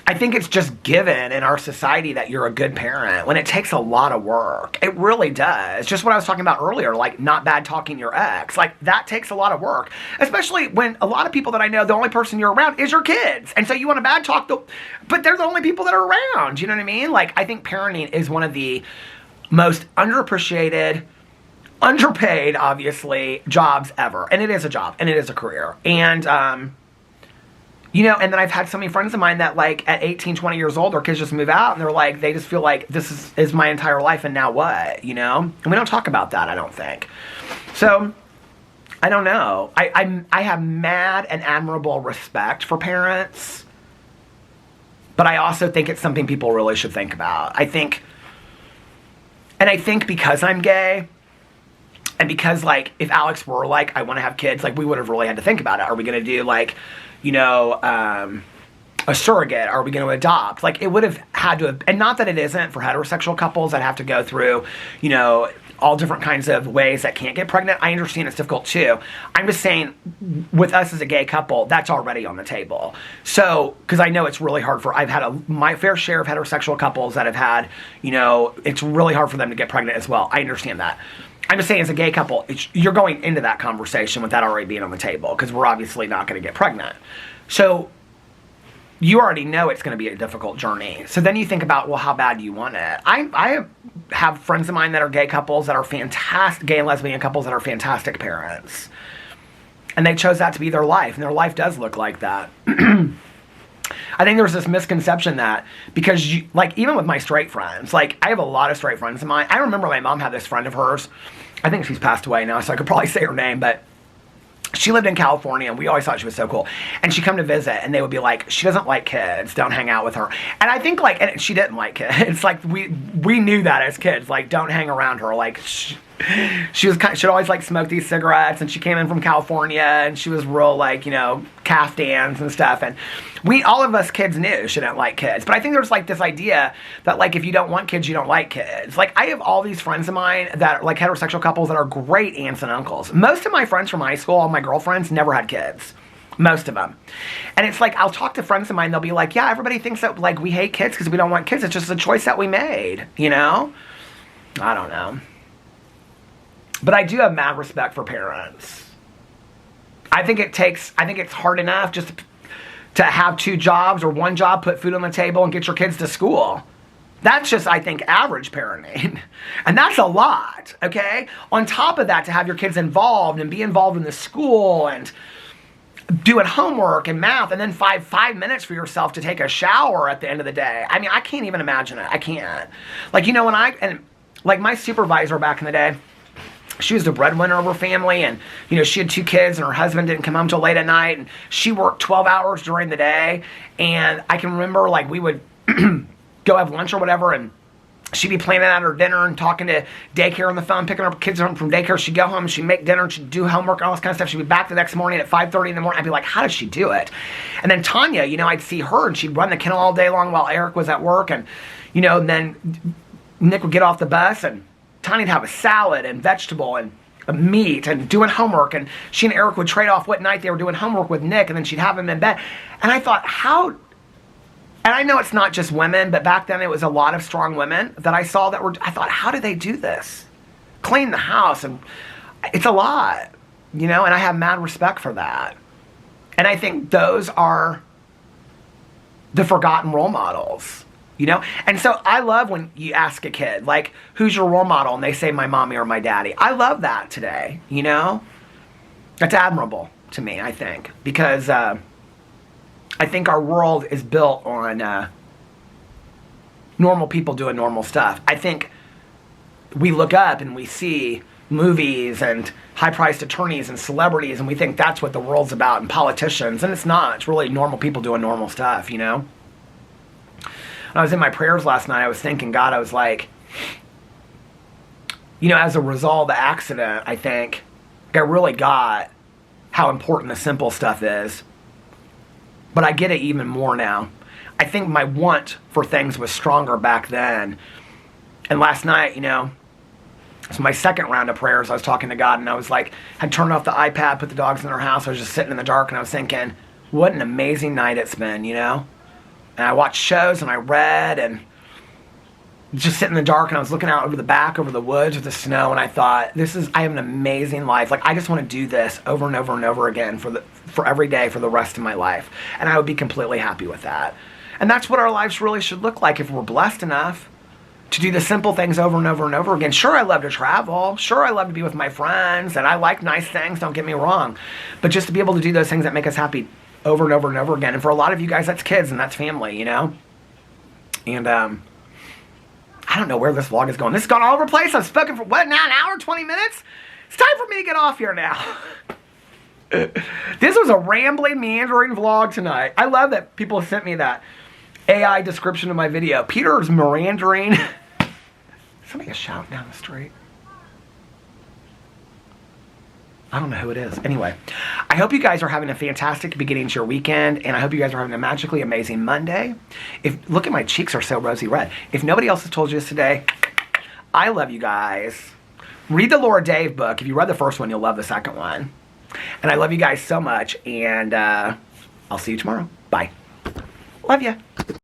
I think it's just given in our society that you're a good parent when it takes a lot of work. It really does. Just what I was talking about earlier, like not bad talking your ex. Like that takes a lot of work, especially when a lot of people that I know, the only person you're around is your kids. And so you want to bad talk, but they're the only people that are around. You know what I mean? Like I think parenting is one of the most underappreciated, underpaid, obviously, jobs ever. And it is a job and it is a career. And, you know, and then I've had so many friends of mine that like at 18, 20 years old, their kids just move out and they're like, they just feel like this is my entire life and now what, you know? And we don't talk about that, I don't think. So, I don't know. I have mad and admirable respect for parents, but I also think it's something people really should think about. I think because I'm gay, and because like if Alex were like, I want to have kids, like we would have really had to think about it. Are we going to do like, you know, a surrogate? Are we going to adopt? Like it would have had to have, and not that it isn't for heterosexual couples that have to go through, you know, all different kinds of ways that can't get pregnant. I understand it's difficult too. I'm just saying with us as a gay couple, that's already on the table. So, because I know it's really hard I've had my fair share of heterosexual couples that have had, you know, it's really hard for them to get pregnant as well. I understand that. I'm just saying as a gay couple, you're going into that conversation with that already being on the table because we're obviously not going to get pregnant. So you already know it's going to be a difficult journey. So then you think about, well, how bad do you want it? I have friends of mine that are gay couples that are fantastic, gay and lesbian couples that are fantastic parents. And they chose that to be their life. And their life does look like that. I think there's this misconception that because like even with my straight friends, like I have a lot of straight friends of mine. I remember my mom had this friend of hers. I think she's passed away now, so I could probably say her name, but she lived in California and we always thought she was so cool. And she'd come to visit and they would be like, she doesn't like kids, don't hang out with her. And I think like, and she didn't like kids. Like we knew that as kids, like don't hang around her. Like she'd always like smoke these cigarettes and she came in from California and she was real like, you know, caftans and stuff. And all of us kids knew she didn't like kids. But I think there's like this idea that like if you don't want kids, you don't like kids. Like I have all these friends of mine that are like heterosexual couples that are great aunts and uncles. Most of my friends from high school, all my girlfriends, never had kids. Most of them. And it's like, I'll talk to friends of mine, they'll be like, yeah, everybody thinks that like we hate kids because we don't want kids. It's just a choice that we made, you know? I don't know. But I do have mad respect for parents. I think it's hard enough just to have 2 jobs or 1 job, put food on the table, and get your kids to school. That's just, I think, average parenting. And that's a lot, okay? On top of that, to have your kids involved and be involved in the school and doing homework and math, and then five minutes for yourself to take a shower at the end of the day. I mean, I can't even imagine it. I can't. Like, you know, like my supervisor back in the day, she was the breadwinner of her family, and, you know, she had 2 kids, and her husband didn't come home till late at night, and she worked 12 hours during the day. And I can remember, like, we would go have lunch or whatever, and she'd be planning out her dinner and talking to daycare on the phone, picking up kids home from daycare. She'd go home, she'd make dinner, she'd do homework, all this kind of stuff. She'd be back the next morning at 5:30 in the morning. I'd be like, how does she do it? And then Tanya, you know, I'd see her, and she'd run the kennel all day long while Eric was at work. And, you know, and then Nick would get off the bus, and Tanya'd have a salad and vegetable and meat and doing homework. And she and Eric would trade off what night they were doing homework with Nick, and then she'd have him in bed. And I thought, and I know it's not just women, but back then it was a lot of strong women that I saw I thought, how do they do this? Clean the house, and it's a lot, you know, and I have mad respect for that. And I think those are the forgotten role models, you know? And so I love when you ask a kid, like, who's your role model? And they say my mommy or my daddy. I love that today, you know? That's admirable to me, I think, because I think our world is built on normal people doing normal stuff. I think we look up and we see movies and high-priced attorneys and celebrities, and we think that's what the world's about, and politicians, and it's not. It's really normal people doing normal stuff, you know? When I was in my prayers last night, I was thinking, God, I was like, you know, as a result of the accident, I think I really got how important the simple stuff is. But I get it even more now. I think my want for things was stronger back then. And last night, you know, it's my second round of prayers. I was talking to God, and I was like, had turned off the iPad, put the dogs in their house. I was just sitting in the dark, and I was thinking, what an amazing night it's been, you know? And I watched shows, and I read, and just sitting in the dark, and I was looking out over the woods with the snow, and I thought, I have an amazing life. Like, I just want to do this over and over and over again for every day for the rest of my life. And I would be completely happy with that. And that's what our lives really should look like if we're blessed enough to do the simple things over and over and over again. Sure, I love to travel. Sure, I love to be with my friends, and I like nice things, don't get me wrong. But just to be able to do those things that make us happy over and over and over again. And for a lot of you guys, that's kids and that's family, you know? And, I don't know where this vlog is going. This has gone all over the place. I've spoken for, what, now an hour, 20 minutes? It's time for me to get off here now. This was a rambling, meandering vlog tonight. I love that people sent me that AI description of my video. Peter's meandering. Somebody is shouting down the street. I don't know who it is. Anyway, I hope you guys are having a fantastic beginning to your weekend, and I hope you guys are having a magically amazing Monday. Look at my cheeks are so rosy red. If nobody else has told you this today, I love you guys. Read the Laura Dave book. If you read the first one, you'll love the second one. And I love you guys so much, and I'll see you tomorrow. Bye. Love ya.